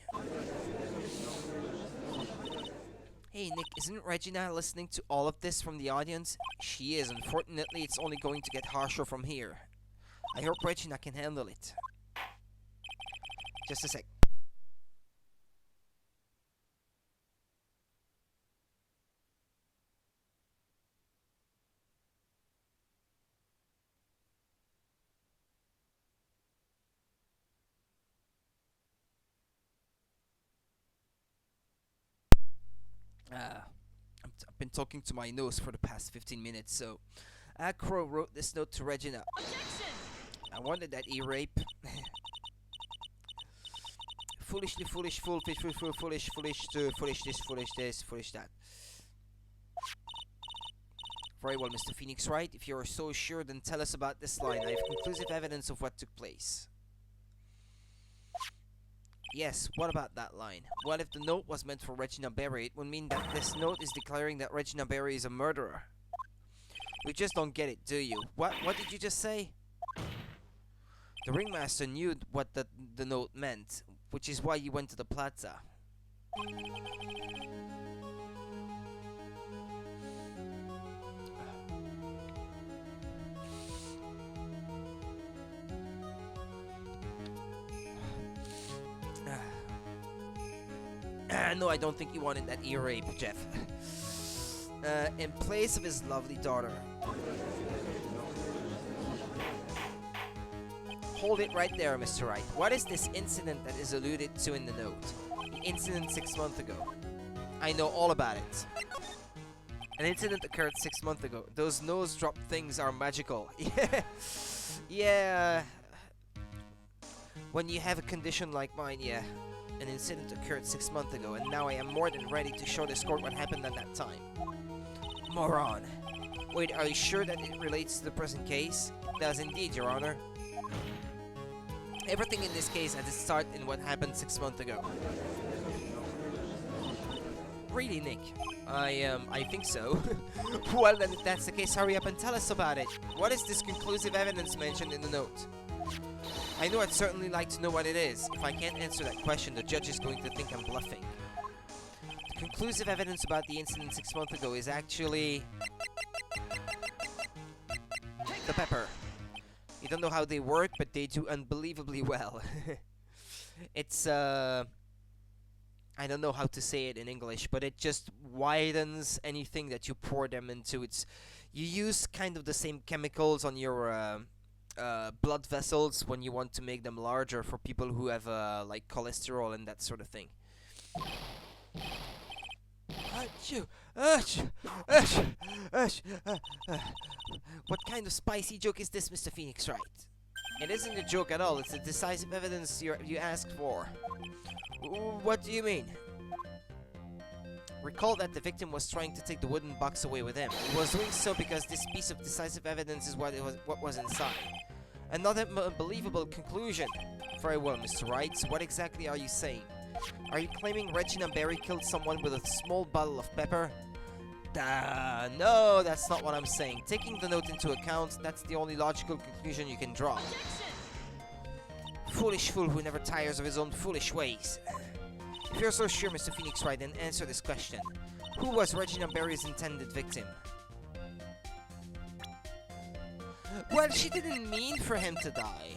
Hey Nick, isn't Regina listening to all of this from the audience? She is. Unfortunately, it's only going to get harsher from here. I hope Regina can handle it. Just a sec. I've been talking to my nose for the past 15 minutes, so... Acro wrote this note to Regina. Objection! I wanted that e-rape. Foolishly foolish, foolish this, foolish this, foolish that. Very well, Mr. Phoenix Wright. If you are so sure, then tell us about this line. I have conclusive evidence of what took place. Yes, what about that line? What if the note was meant for Regina Berry? It would mean that this note is declaring that Regina Berry is a murderer. You just don't get it, do you? What did you just say? The ringmaster knew what the note meant, which is why he went to the plaza. No, I don't think he wanted that ear rape, Jeff. In place of his lovely daughter. Hold it right there, Mr. Wright. What is this incident that is alluded to in the note? The incident 6 months ago. I know all about it. An incident occurred 6 months ago. Those nose drop things are magical. Yeah. When you have a condition like mine, yeah. An incident occurred 6 months ago, and now I am more than ready to show this court what happened at that time. Moron. Wait, are you sure that it relates to the present case? It does indeed, Your Honor. Everything in this case has its start in what happened 6 months ago. Really, Nick? I think so. Well, then if that's the case, hurry up and tell us about it. What is this conclusive evidence mentioned in the note? I know I'd certainly like to know what it is. If I can't answer that question, the judge is going to think I'm bluffing. The conclusive evidence about the incident 6 months ago is actually... the pepper. You don't know how they work, but they do unbelievably well. It's, I don't know how to say it in English, but it just widens anything that you pour them into. You use kind of the same chemicals on your, blood vessels when you want to make them larger for people who have like cholesterol and that sort of thing. Achoo! Achoo! Achoo! Achoo! What kind of spicy joke is this, Mr. Phoenix Wright? It isn't a joke at all. It's the decisive evidence you asked for. What do you mean? Recall that the victim was trying to take the wooden box away with him. He was doing so because this piece of decisive evidence is what was inside. Another unbelievable conclusion. Very well, Mr. Wright. What exactly are you saying? Are you claiming Regina Berry killed someone with a small bottle of pepper? No, that's not what I'm saying. Taking the note into account, that's the only logical conclusion you can draw. Foolish fool who never tires of his own foolish ways. If you're so sure, Mr. Phoenix Wright, then answer this question. Who was Regina Berry's intended victim? Well, she didn't mean for him to die.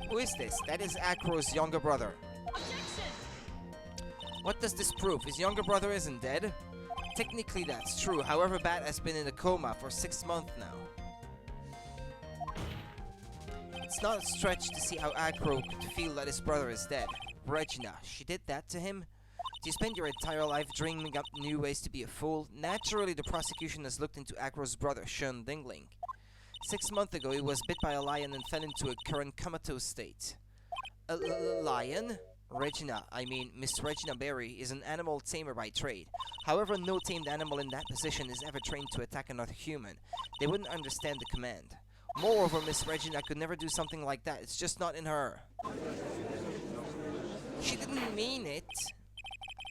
Who is this? That is Acro's younger brother. What does this prove? His younger brother isn't dead? Technically that's true, however Bat has been in a coma for 6 months now. It's not a stretch to see how Acro could feel that his brother is dead. Regina, she did that to him? Do you spend your entire life dreaming up new ways to be a fool? Naturally, the prosecution has looked into Acro's brother, Sean Dingling. 6 months ago, he was bit by a lion and fell into a current comatose state. A lion? Regina, I mean Miss Regina Berry, is an animal tamer by trade. However, no tamed animal in that position is ever trained to attack another human. They wouldn't understand the command. Moreover, Miss Regina could never do something like that. It's just not in her. She didn't mean it.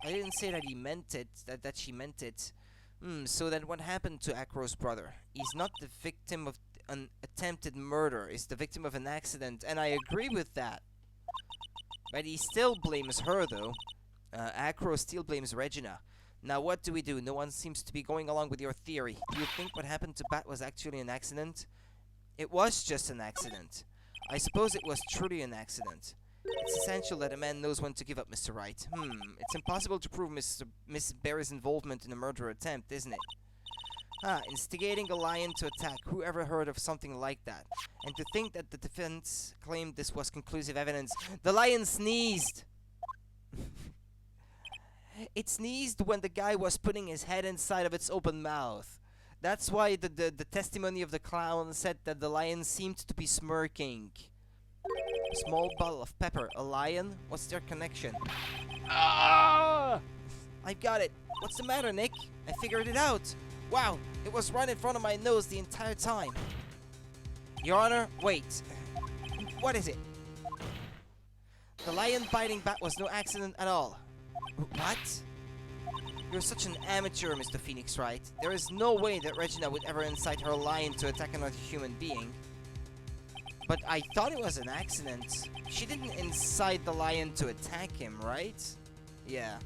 I didn't say that he meant it, that she meant it. So then what happened to Acro's brother? He's not the victim of an attempted murder. He's the victim of an accident, and I agree with that. But he still blames her, though. Acro still blames Regina. Now what do we do? No one seems to be going along with your theory. Do you think what happened to Bat was actually an accident? It was just an accident. I suppose it was truly an accident. It's essential that a man knows when to give up, Mr. Wright. It's impossible to prove Miss Berry's involvement in a murder attempt, isn't it? Instigating a lion to attack. Who ever heard of something like that? And to think that the defense claimed this was conclusive evidence. The lion sneezed! It sneezed when the guy was putting his head inside of its open mouth. That's why the testimony of the clown said that the lion seemed to be smirking. A small bottle of pepper. A lion? What's their connection? Ah! I got it. What's the matter, Nick? I figured it out. Wow, it was right in front of my nose the entire time. Your Honor, wait. What is it? The lion biting Bat was no accident at all. What? You're such an amateur, Mr. Phoenix Wright. There is no way that Regina would ever incite her lion to attack another human being. But I thought it was an accident. She didn't incite the lion to attack him, right? Yeah.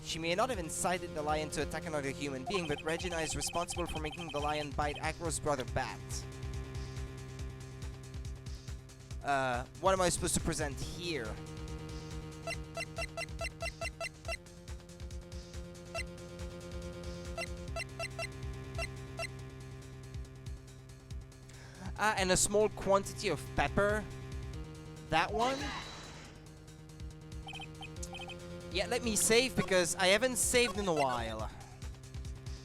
She may not have incited the lion to attack another human being, but Regina is responsible for making the lion bite Acro's brother Bat. What am I supposed to present here? And a small quantity of pepper. That one? Yeah, let me save because I haven't saved in a while.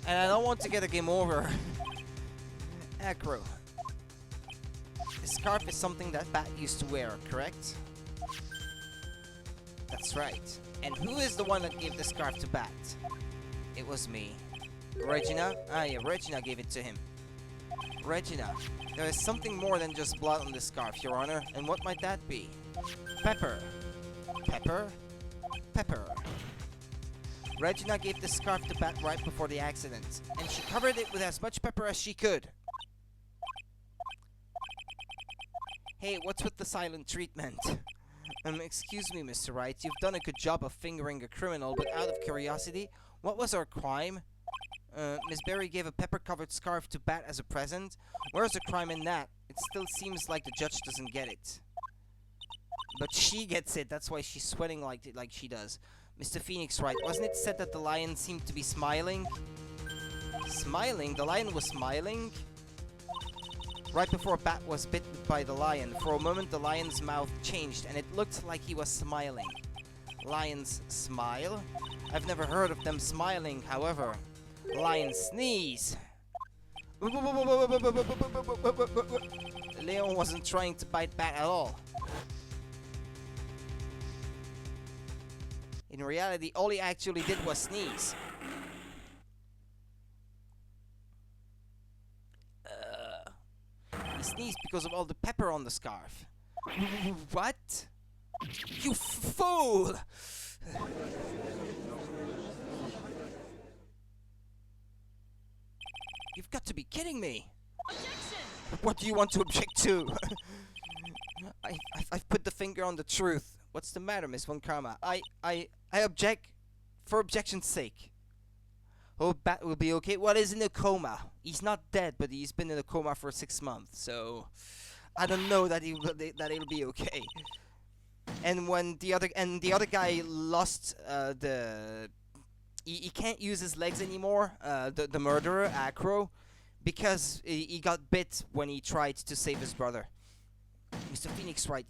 And I don't want to get a game over. Acro. The scarf is something that Bat used to wear, correct? That's right. And who is the one that gave the scarf to Bat? It was me. Regina? Ah yeah, Regina gave it to him. Regina. There is something more than just blood on the scarf, Your Honor. And what might that be? Pepper. Pepper? Pepper. Regina gave the scarf to Bat right before the accident, and she covered it with as much pepper as she could. Hey, what's with the silent treatment? Excuse me, Mr. Wright, you've done a good job of fingering a criminal, but out of curiosity, what was our crime? Miss Berry gave a pepper-covered scarf to Bat as a present. Where's the crime in that? It still seems like the judge doesn't get it. But she gets it, that's why she's sweating like she does. Mr. Phoenix, Wright, wasn't it said that the lion seemed to be smiling? Smiling? The lion was smiling? Right before Bat was bitten by the lion, for a moment the lion's mouth changed and it looked like he was smiling. Lions smile? I've never heard of them smiling, however. Lion sneeze! Leon wasn't trying to bite Bat at all. In reality, all he actually did was sneeze. He sneezed because of all the pepper on the scarf. What? You fool! You've got to be kidding me! Objection! What do you want to object to? I've put the finger on the truth. What's the matter, Miss Von Karma? I object for objection's sake. Oh, Bat will be okay. Well, he's in a coma. He's not dead, but he's been in a coma for 6 months, so I don't know that he'll be okay. And when the other guy lost he can't use his legs anymore. The murderer Acro, because he got bit when he tried to save his brother. Mr. Phoenix, Wright,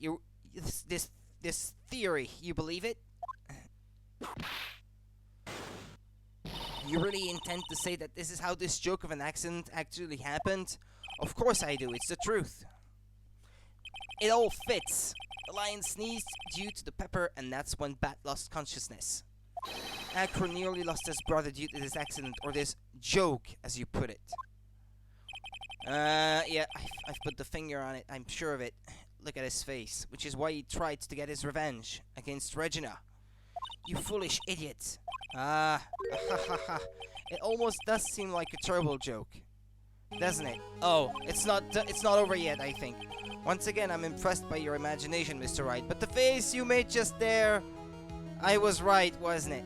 this theory, you believe it? You really intend to say that this is how this joke of an accident actually happened? Of course I do, it's the truth. It all fits. The lion sneezed due to the pepper, and that's when Bat lost consciousness. Acro nearly lost his brother due to this accident, or this joke, as you put it. Yeah, I've put the finger on it, I'm sure of it. Look at his face, which is why he tried to get his revenge against Regina. You foolish idiot. It almost does seem like a terrible joke, doesn't it? Oh, it's not over yet, I think. Once again, I'm impressed by your imagination, Mr. Wright, but the face you made just there, I was right, wasn't it?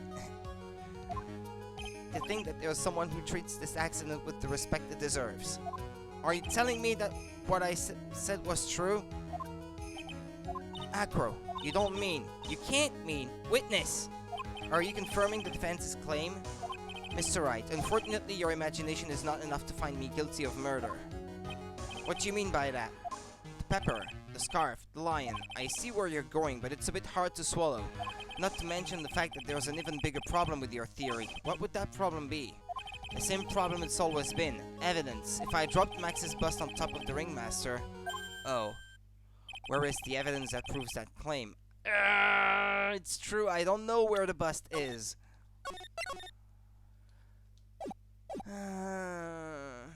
To think that there's someone who treats this accident with the respect it deserves. Are you telling me that what I said was true? Acro, you don't mean, you can't mean, witness! Are you confirming the defense's claim? Mr. Wright, unfortunately your imagination is not enough to find me guilty of murder. What do you mean by that? The pepper, the scarf, the lion. I see where you're going, but it's a bit hard to swallow. Not to mention the fact that there's an even bigger problem with your theory. What would that problem be? The same problem it's always been. Evidence. If I dropped Max's bust on top of the ringmaster... Oh. Where is the evidence that proves that claim? It's true, I don't know where the bust is. I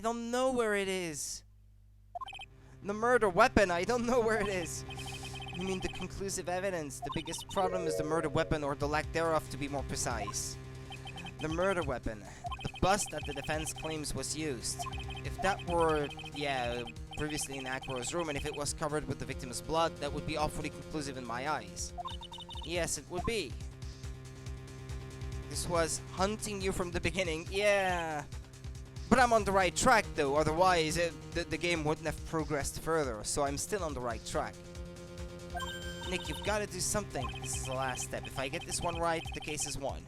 don't know where it is. The murder weapon, I don't know where it is. You mean the conclusive evidence? The biggest problem is the murder weapon, or the lack thereof, to be more precise. The murder weapon. The bust that the defense claims was used. If that were, previously in Acro's room, and if it was covered with the victim's blood, that would be awfully conclusive in my eyes. Yes, it would be. This was hunting you from the beginning, yeah. But I'm on the right track, though, otherwise the game wouldn't have progressed further, so I'm still on the right track. Nick, you've got to do something. This is the last step. If I get this one right, the case is won.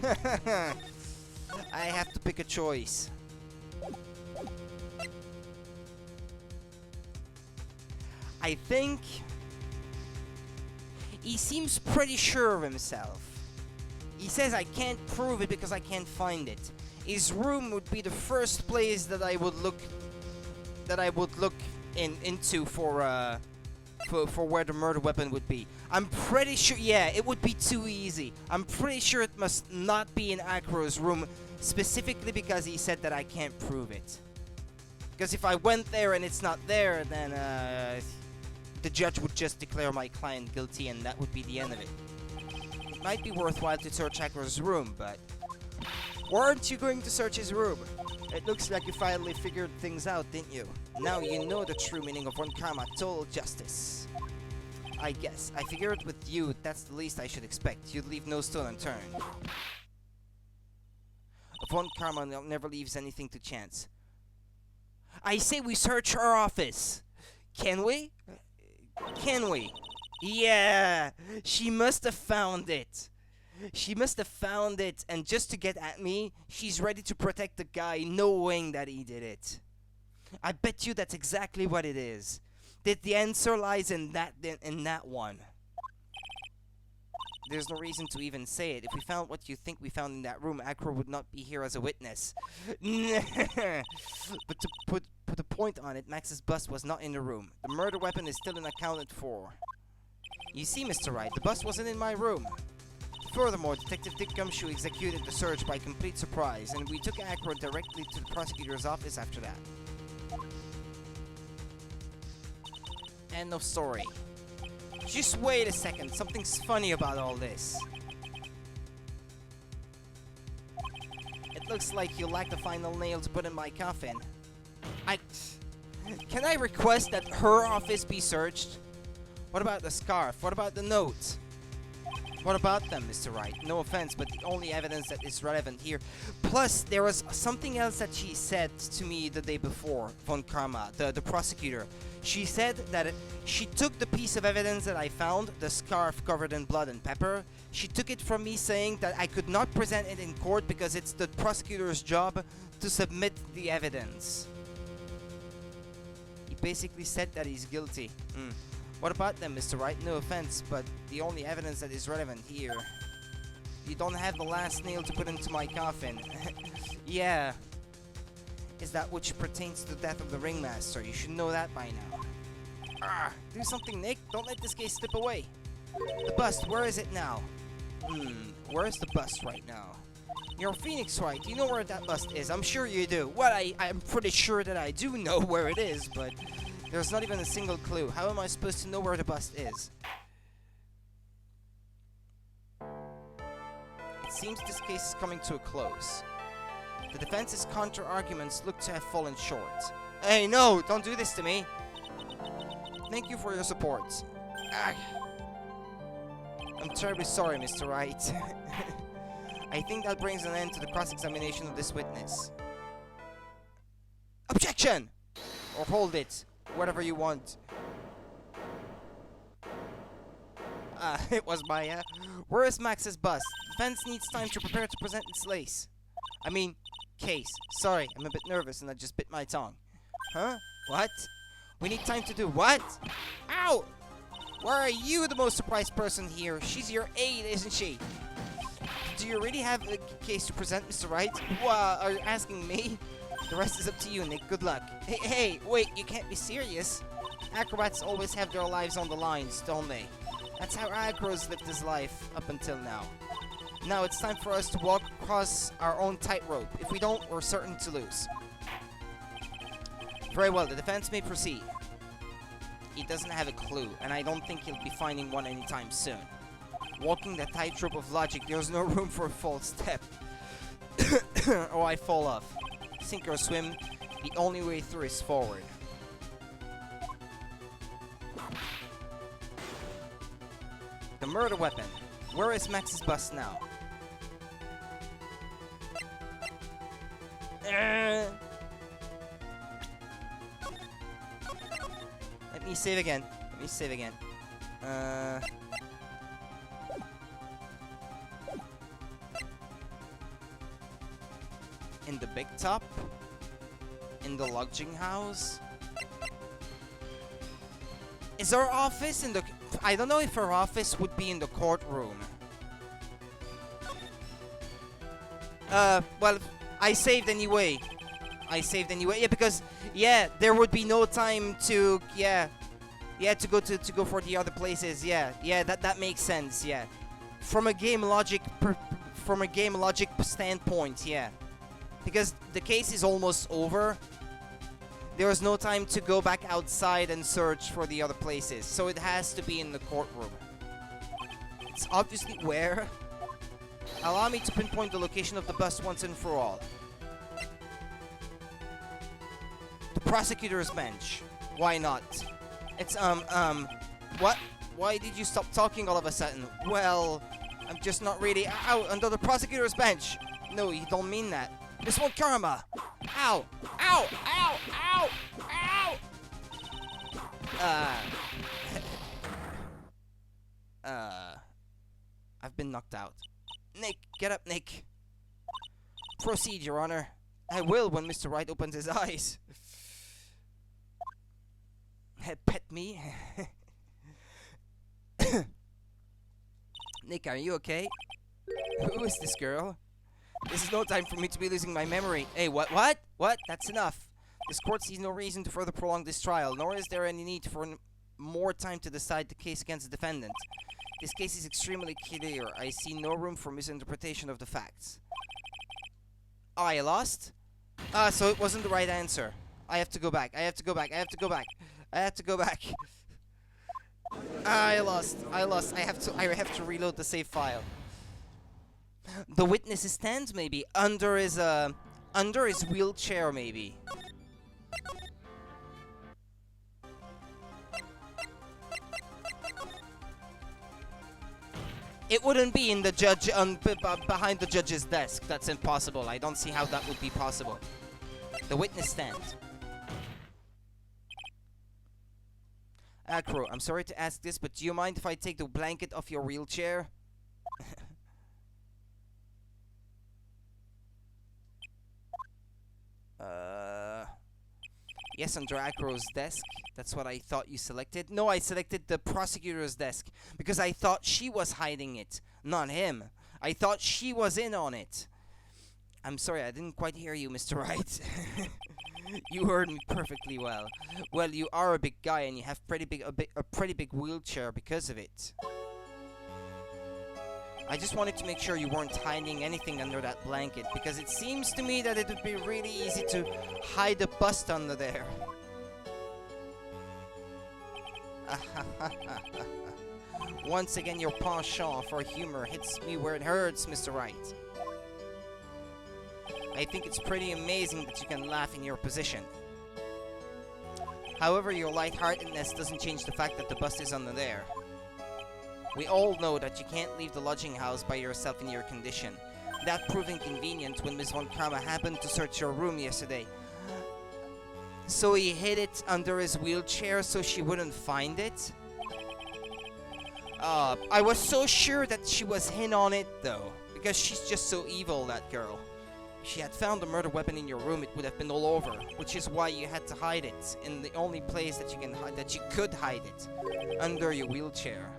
I have to pick a choice. I think he seems pretty sure of himself. He says I can't prove it because I can't find it. His room would be the first place that I would look into for where the murder weapon would be. I'm pretty sure, yeah, it would be too easy. I'm pretty sure it must not be in Acro's room, specifically because he said that I can't prove it. Because if I went there and it's not there, then the judge would just declare my client guilty and that would be the end of it. It might be worthwhile to search Acro's room, but... Weren't you going to search his room? It looks like you finally figured things out, didn't you? Now you know the true meaning of one karma, total justice. I guess. I figured with you, that's the least I should expect. You'd leave no stone unturned. Von Karma never leaves anything to chance. I say we search her office. Can we? Can we? Yeah! She must have found it. She must have found it, and just to get at me, she's ready to protect the guy knowing that he did it. I bet you that's exactly what it is. That the answer lies in that one. There's no reason to even say it. If we found what you think we found in that room, Acro would not be here as a witness. But to put a point on it, Max's bust was not in the room. The murder weapon is still unaccounted for. You see, Mr. Wright, the bust wasn't in my room. Furthermore, Detective Dick Gumshoe executed the search by complete surprise, and we took Acro directly to the prosecutor's office after that. End of story. Just wait a second, something's funny about all this. It looks like you lack the final nail to put in my coffin. Can I request that her office be searched? What about the scarf? What about the note? What about them, Mr. Wright? No offense, but the only evidence that is relevant here. Plus, there was something else that she said to me the day before, Von Karma, the prosecutor. She said that she took the piece of evidence that I found, the scarf covered in blood and pepper. She took it from me saying that I could not present it in court because it's the prosecutor's job to submit the evidence. He basically said that he's guilty. What about them, Mr. Wright? No offense, but the only evidence that is relevant here. You don't have the last nail to put into my coffin. Yeah. Is that which pertains to the death of the ringmaster? You should know that by now. Do something, Nick. Don't let this case slip away. The bust, where is it now? Where's the bust right now? You're Phoenix, right? You know where that bust is. I'm sure you do. Well, I'm pretty sure that I do know where it is, but... there's not even a single clue. How am I supposed to know where the bust is? It seems this case is coming to a close. The defense's counter-arguments look to have fallen short. Hey, no! Don't do this to me! Thank you for your support. I'm terribly sorry, Mr. Wright. I think that brings an end to the cross-examination of this witness. Objection! Or hold it. Whatever you want. It was Maya. Where is Max's bust? Defense needs time to prepare to present its case. Sorry, I'm a bit nervous and I just bit my tongue. Huh? What? We need time to do what? Ow! Why are you the most surprised person here? She's your aide, isn't she? Do you really have a case to present, Mr. Wright? Are you asking me? The rest is up to you, Nick. Good luck. Hey, wait, you can't be serious. Acrobats always have their lives on the lines, don't they? That's how Acro's lived his life up until now. Now it's time for us to walk across our own tightrope. If we don't, we're certain to lose. Very well, the defense may proceed. He doesn't have a clue, and I don't think he'll be finding one anytime soon. Walking the tightrope of logic, there's no room for a false step. Or I fall off. Sink or swim, the only way through is forward. The murder weapon. Where is Max's bus now? Let me save again. In the big top? In the lodging house? Is our office in the... I don't know if our office would be in the courtroom. Well, I saved anyway. Yeah, because, yeah, there would be no time to, to go for the other places. Yeah, that makes sense. Yeah, from a game logic standpoint, yeah, because the case is almost over. There is no time to go back outside and search for the other places, so it has to be in the courtroom. It's obviously where. Allow me to pinpoint the location of the bus once and for all. The prosecutor's bench. Why not? It's, what? Why did you stop talking all of a sudden? Well, I'm just not really out under the prosecutor's bench. No, you don't mean that. This one, karma. Ow! Ow! Ow! Ow! Ow! I've been knocked out. Nick, get up, Nick. Proceed, Your Honor. I will when Mr. Wright opens his eyes. Pet me? Nick, are you okay? Who is this girl? This is no time for me to be losing my memory. Hey, what? That's enough. This court sees no reason to further prolong this trial, nor is there any need for more time to decide the case against the defendant. This case is extremely clear. I see no room for misinterpretation of the facts. Oh, I lost? So it wasn't the right answer. I have to go back. I have to go back. I lost. I have to reload the save file. The witness's stand, maybe under his wheelchair, maybe. It wouldn't be in the judge behind the judge's desk. That's impossible. I don't see how that would be possible. The witness stand. Acro, I'm sorry to ask this, but do you mind if I take the blanket off your wheelchair? Yes, under Acro's desk. That's what I thought you selected. No, I selected the prosecutor's desk because I thought she was hiding it, not him. I thought she was in on it. I'm sorry, I didn't quite hear you, Mr. Wright. You heard me perfectly well. Well, you are a big guy and you have a pretty big wheelchair because of it. I just wanted to make sure you weren't hiding anything under that blanket, because it seems to me that it would be really easy to hide a bust under there. Once again, your penchant for humor hits me where it hurts, Mr. Wright. I think it's pretty amazing that you can laugh in your position. However, your lightheartedness doesn't change the fact that the bust is under there. We all know that you can't leave the lodging house by yourself in your condition. That proved inconvenient when Miss Von Karma happened to search your room yesterday. So he hid it under his wheelchair so she wouldn't find it? I was so sure that she was in on it though, because she's just so evil, that girl. If she had found the murder weapon in your room, it would have been all over, which is why you had to hide it in the only place that you could hide it, under your wheelchair.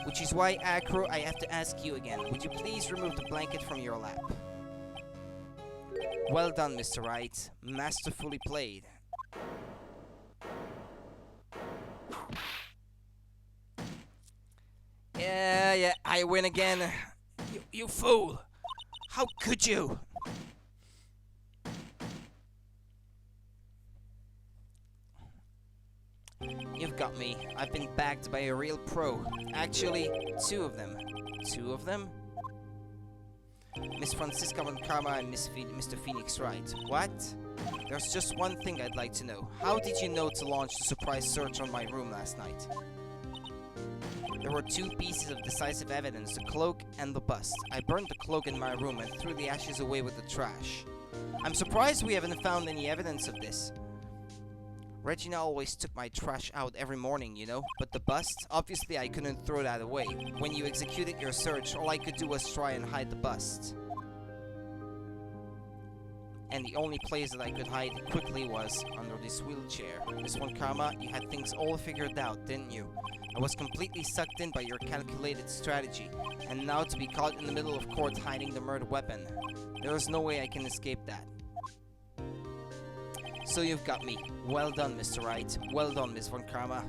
Which is why, Acro, I have to ask you again. Would you please remove the blanket from your lap? Well done, Mr. Wright. Masterfully played. Yeah, I win again. You fool! How could you? You've got got me. I've been backed by a real pro. Actually, two of them. Two of them? Miss Francisca von Karma and Mr. Phoenix Wright. What? There's just one thing I'd like to know. How did you know to launch the surprise search on my room last night? There were two pieces of decisive evidence, the cloak and the bust. I burned the cloak in my room and threw the ashes away with the trash. I'm surprised we haven't found any evidence of this. Regina always took my trash out every morning, you know, but the bust, obviously I couldn't throw that away. When you executed your search, all I could do was try and hide the bust. And the only place that I could hide quickly was under this wheelchair. Miss Von Karma, you had things all figured out, didn't you? I was completely sucked in by your calculated strategy, and now to be caught in the middle of court hiding the murder weapon. There is no way I can escape that. So you've got me. Well done, Mr. Wright. Well done, Miss Von Karma.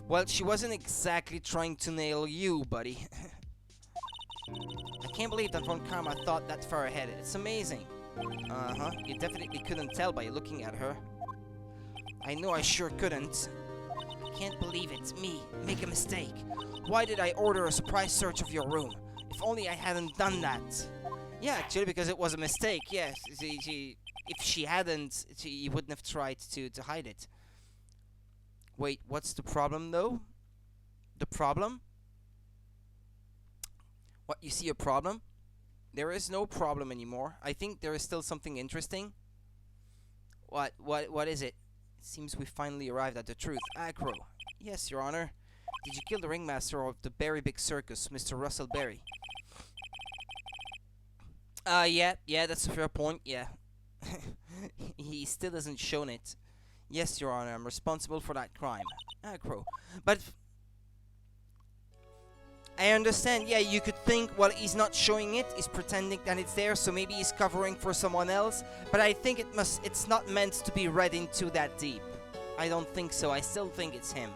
Well, she wasn't exactly trying to nail you, buddy. I can't believe that Von Karma thought that far ahead. It's amazing. Uh-huh. You definitely couldn't tell by looking at her. I know I sure couldn't. I can't believe it's me. Make a mistake. Why did I order a surprise search of your room? If only I hadn't done that. Yeah, actually, because it was a mistake. Yes, if she hadn't, she wouldn't have tried to hide it. Wait, what's the problem, though? The problem? What, you see a problem? There is no problem anymore. I think there is still something interesting. What is it? It seems we finally arrived at the truth. Acro. Yes, Your Honor. Did you kill the ringmaster of the Berry Big Circus, Mr. Russell Berry? Yeah, that's a fair point, yeah. He still hasn't shown it. Yes, Your Honor, I'm responsible for that crime. Acro. But I understand, yeah, you could think, well, he's not showing it, he's pretending that it's there, so maybe he's covering for someone else, but I think it's not meant to be read into that deep. I don't think so, I still think it's him.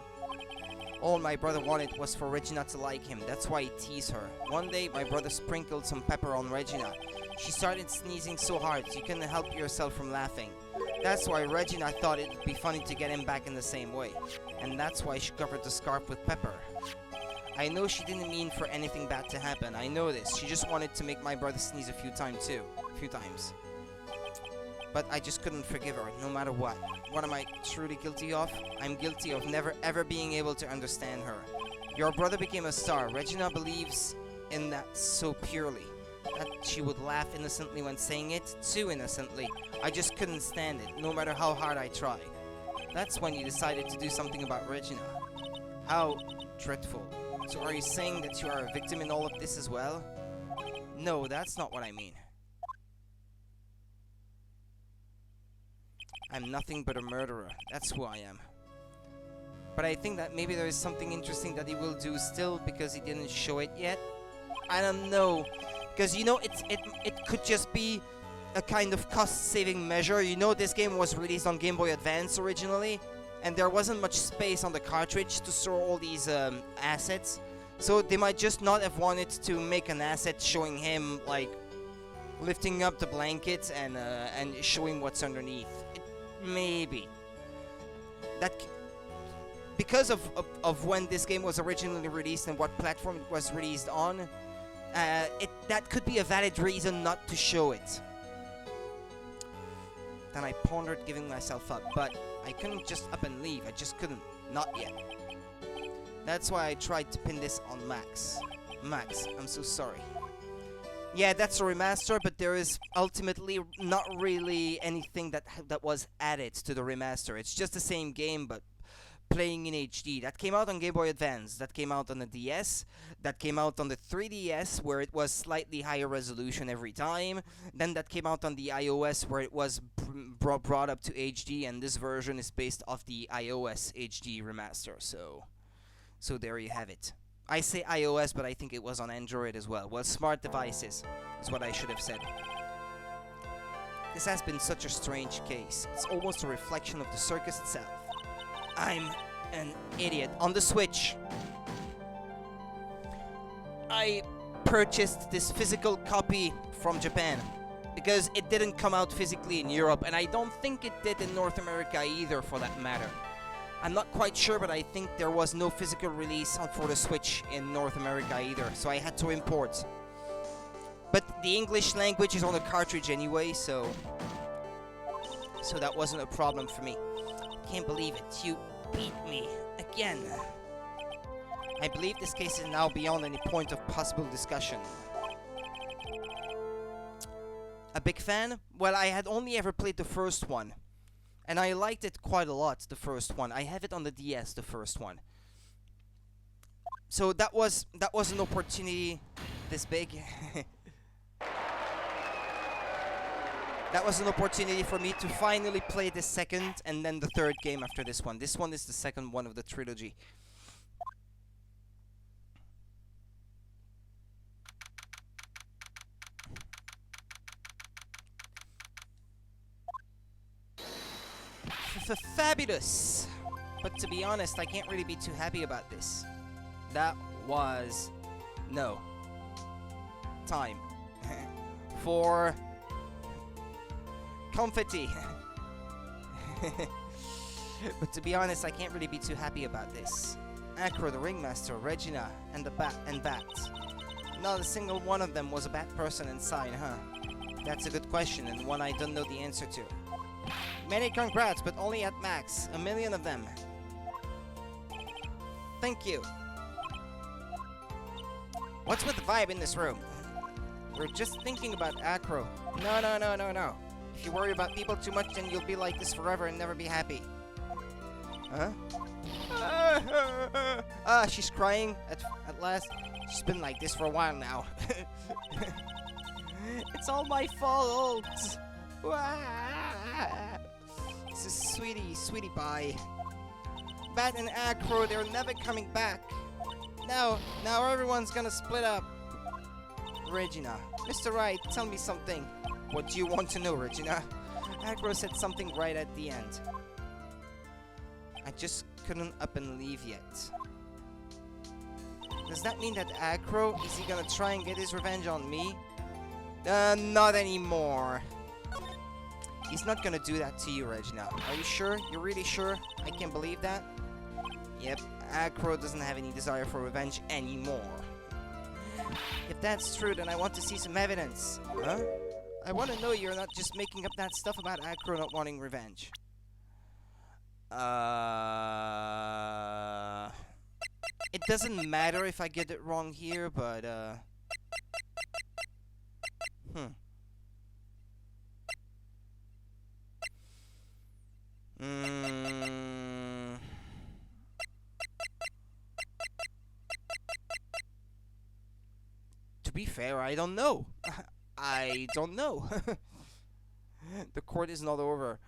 All my brother wanted was for Regina to like him, that's why he teased her. One day, my brother sprinkled some pepper on Regina. She started sneezing so hard, you couldn't help yourself from laughing. That's why Regina thought it would be funny to get him back in the same way. And that's why she covered the scarf with pepper. I know she didn't mean for anything bad to happen. I know this. She just wanted to make my brother sneeze a few times. But I just couldn't forgive her, no matter what. What am I truly guilty of? I'm guilty of never ever being able to understand her. Your brother became a star. Regina believes in that so purely. That she would laugh innocently when saying it, too innocently. I just couldn't stand it, no matter how hard I tried. That's when you decided to do something about Regina. How dreadful. So are you saying that you are a victim in all of this as well? No, that's not what I mean. I'm nothing but a murderer. That's who I am. But I think that maybe there is something interesting that he will do still because he didn't show it yet. I don't know. Because, you know, it could just be a kind of cost-saving measure. You know, this game was released on Game Boy Advance originally, and there wasn't much space on the cartridge to store all these assets. So they might just not have wanted to make an asset showing him, like, lifting up the blanket and showing what's underneath. Maybe. Because of when this game was originally released and what platform it was released on, that could be a valid reason not to show it. Then I pondered giving myself up, but I couldn't just up and leave. I just couldn't. Not yet. That's why I tried to pin this on Max. Max, I'm so sorry. Yeah, that's a remaster, but there is ultimately not really anything that was added to the remaster. It's just the same game, but playing in HD. That came out on Game Boy Advance, that came out on the DS, that came out on the 3DS, where it was slightly higher resolution every time, then that came out on the iOS, where it was brought up to HD, and this version is based off the iOS HD remaster, so there you have it. I say iOS, but I think it was on Android as well. Well, smart devices is what I should have said. This has been such a strange case. It's almost a reflection of the circus itself. I'm an idiot. On the Switch, I purchased this physical copy from Japan because it didn't come out physically in Europe, and I don't think it did in North America either, for that matter. I'm not quite sure, but I think there was no physical release for the Switch in North America either, so I had to import. But the English language is on the cartridge anyway, so that wasn't a problem for me. Can't believe it, you beat me again. I believe this case is now beyond any point of possible discussion. A big fan? Well, I had only ever played the first one. And I liked it quite a lot, the first one. I have it on the DS, the first one. So that was an opportunity this big. That was an opportunity for me to finally play the second and then the third game after this one. This one is the second one of the trilogy. Fabulous! But to be honest, I can't really be too happy about this. That was no time for confetti. But to be honest, I can't really be too happy about this. Acro, the ringmaster, Regina, and the bat. Not a single one of them was a bad person inside, huh? That's a good question, and one I don't know the answer to. Many congrats, but only at max. 1 million of them. Thank you. What's with the vibe in this room? We're just thinking about Acro. No. If you worry about people too much, then you'll be like this forever and never be happy. Huh? She's crying at last. She's been like this for a while now. It's all my fault. This is sweetie pie. Bat and Acro, they're never coming back. Now everyone's gonna split up. Regina, Mr. Wright, tell me something. What do you want to know, Regina? Acro said something right at the end. I just couldn't up and leave yet. Does that mean that Acro, is he gonna try and get his revenge on me? Not anymore. He's not gonna do that to you, Regina. Are you sure? You're really sure? I can't believe that? Yep, Acro doesn't have any desire for revenge anymore. If that's true, then I want to see some evidence. Huh? I want to know you're not just making up that stuff about Acro not wanting revenge. It doesn't matter if I get it wrong here, but, To be fair, I don't know. I don't know. The court is not over.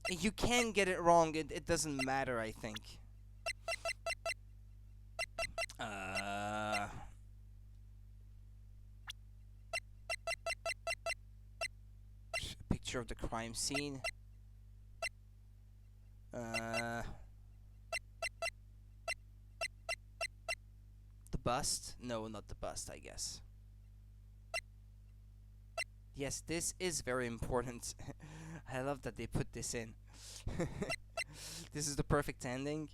You can get it wrong. It doesn't matter, I think. Picture of the crime scene. The bust? No, not the bust, I guess. Yes, this is very important. I love that they put this in. This is the perfect ending.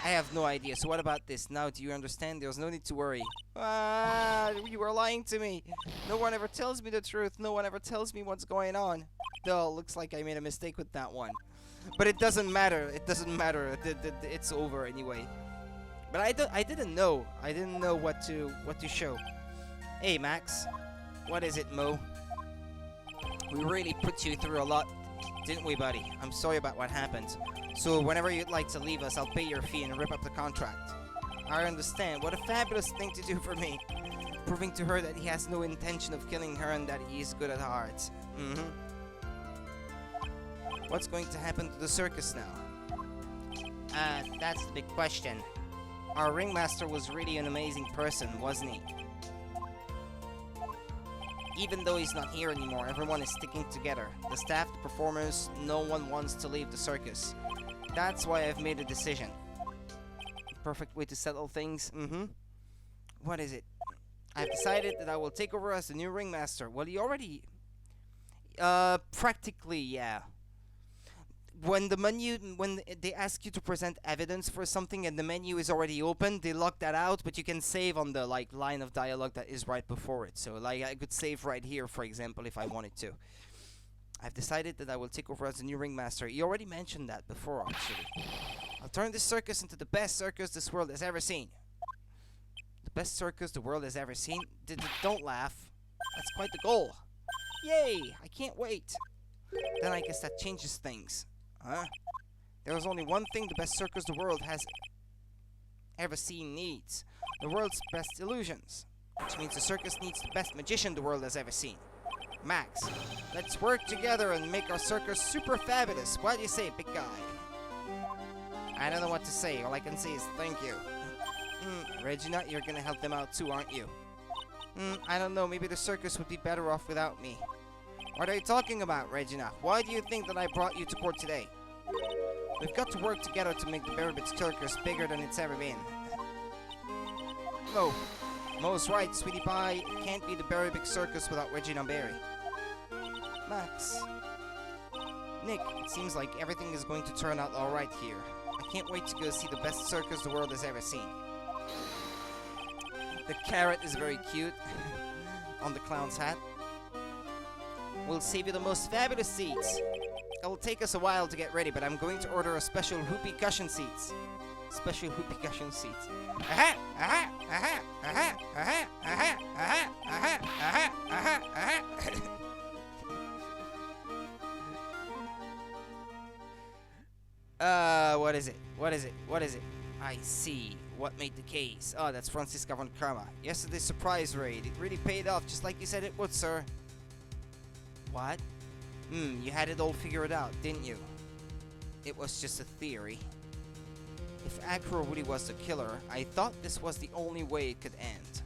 I have no idea. So what about this? Now, do you understand? There's no need to worry. You were lying to me. No one ever tells me the truth. No one ever tells me what's going on. Though, looks like I made a mistake with that one. But it doesn't matter. It doesn't matter. It's over anyway. But I didn't know. I didn't know what to show. Hey, Max. What is it, Mo? We really put you through a lot, didn't we, buddy? I'm sorry about what happened. So whenever you'd like to leave us, I'll pay your fee and rip up the contract. I understand. What a fabulous thing to do for me. Proving to her that he has no intention of killing her and that he is good at heart. What's going to happen to the circus now? That's the big question. Our ringmaster was really an amazing person, wasn't he? Even though he's not here anymore, everyone is sticking together. The staff, the performers, no one wants to leave the circus. That's why I've made a decision. Perfect way to settle things. What is it? I've decided that I will take over as the new ringmaster. Well, you already... practically, yeah. when the menu, when they ask you to present evidence for something and the menu is already open, they lock that out, but you can save on the like line of dialogue that is right before it. So like I could save right here, for example, if I wanted to. I've decided that I will take over as the new ringmaster. You already mentioned that before, actually. I'll turn this circus into the best circus this world has ever seen. The best circus the world has ever seen? Don't laugh. That's quite the goal. Yay! I can't wait. Then I guess that changes things. Huh? There's only one thing the best circus the world has ever seen needs. The world's best illusions. Which means the circus needs the best magician the world has ever seen. Max, let's work together and make our circus super fabulous. What do you say, big guy? I don't know what to say. All I can say is thank you. Regina, you're gonna help them out too, aren't you? I don't know. Maybe the circus would be better off without me. What are you talking about, Regina? Why do you think that I brought you to court today? We've got to work together to make the Berrybit circus bigger than it's ever been. Mo's right, sweetie pie. It can't be the Berrybit circus without Regina Berry. Max. Nick, it seems like everything is going to turn out alright here. I can't wait to go see the best circus the world has ever seen. The carrot is very cute on the clown's hat. We'll save you the most fabulous seats. It'll take us a while to get ready, but I'm going to order a special whoopee cushion seats. Special whoopee cushion seats. Aha! Aha! Aha! Aha! Aha! Aha! Aha! Aha! Aha! Aha! What is it? What is it? What is it? I see. What made the case? Oh, that's Francisca von Karma. Yesterday's surprise raid. It really paid off, just like you said it would, sir. What? You had it all figured out, didn't you? It was just a theory. If Acro really was the killer, I thought this was the only way it could end.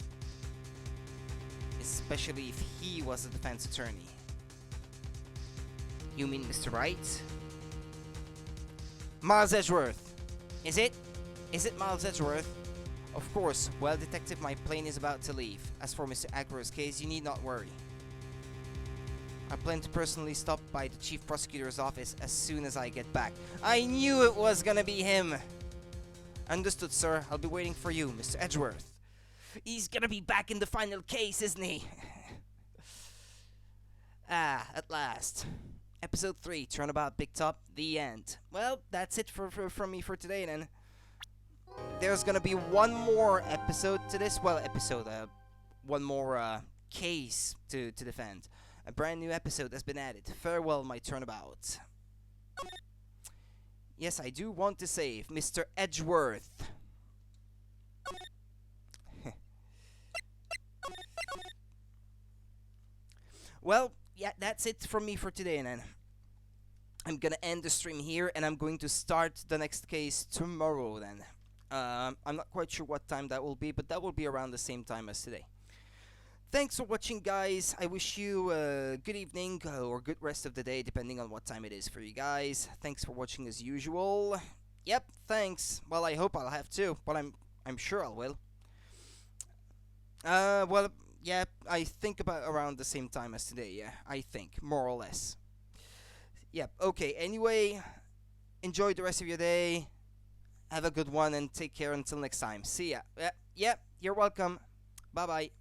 Especially if he was the defense attorney. You mean Mr. Wright? Miles Edgeworth. Is it? Is it Miles Edgeworth? Of course. Well, Detective, my plane is about to leave. As for Mr. Acro's case, you need not worry. I plan to personally stop by the Chief Prosecutor's office as soon as I get back. I knew it was gonna be him! Understood, sir. I'll be waiting for you, Mr. Edgeworth. He's gonna be back in the final case, isn't he? At last. Episode 3, Turnabout Big Top, the end. Well, that's it from me for today, then. There's gonna be one more episode to this. Well, one more case to defend. A brand new episode has been added. Farewell, my turnabout. Yes, I do want to save Mr. Edgeworth. Well, yeah, that's it from me for today, then. I'm gonna end the stream here, and I'm going to start the next case tomorrow, then. I'm not quite sure what time that will be, but that will be around the same time as today. Thanks for watching, guys. I wish you a good evening or good rest of the day, depending on what time it is for you guys. Thanks for watching as usual. Yep, thanks. Well, I hope I'll have to, but I'm sure I will. Well, yeah, I think about around the same time as today. Yeah, I think more or less. Yep. Okay. Anyway, enjoy the rest of your day. Have a good one and take care until next time. See ya. Yep. You're welcome. Bye bye.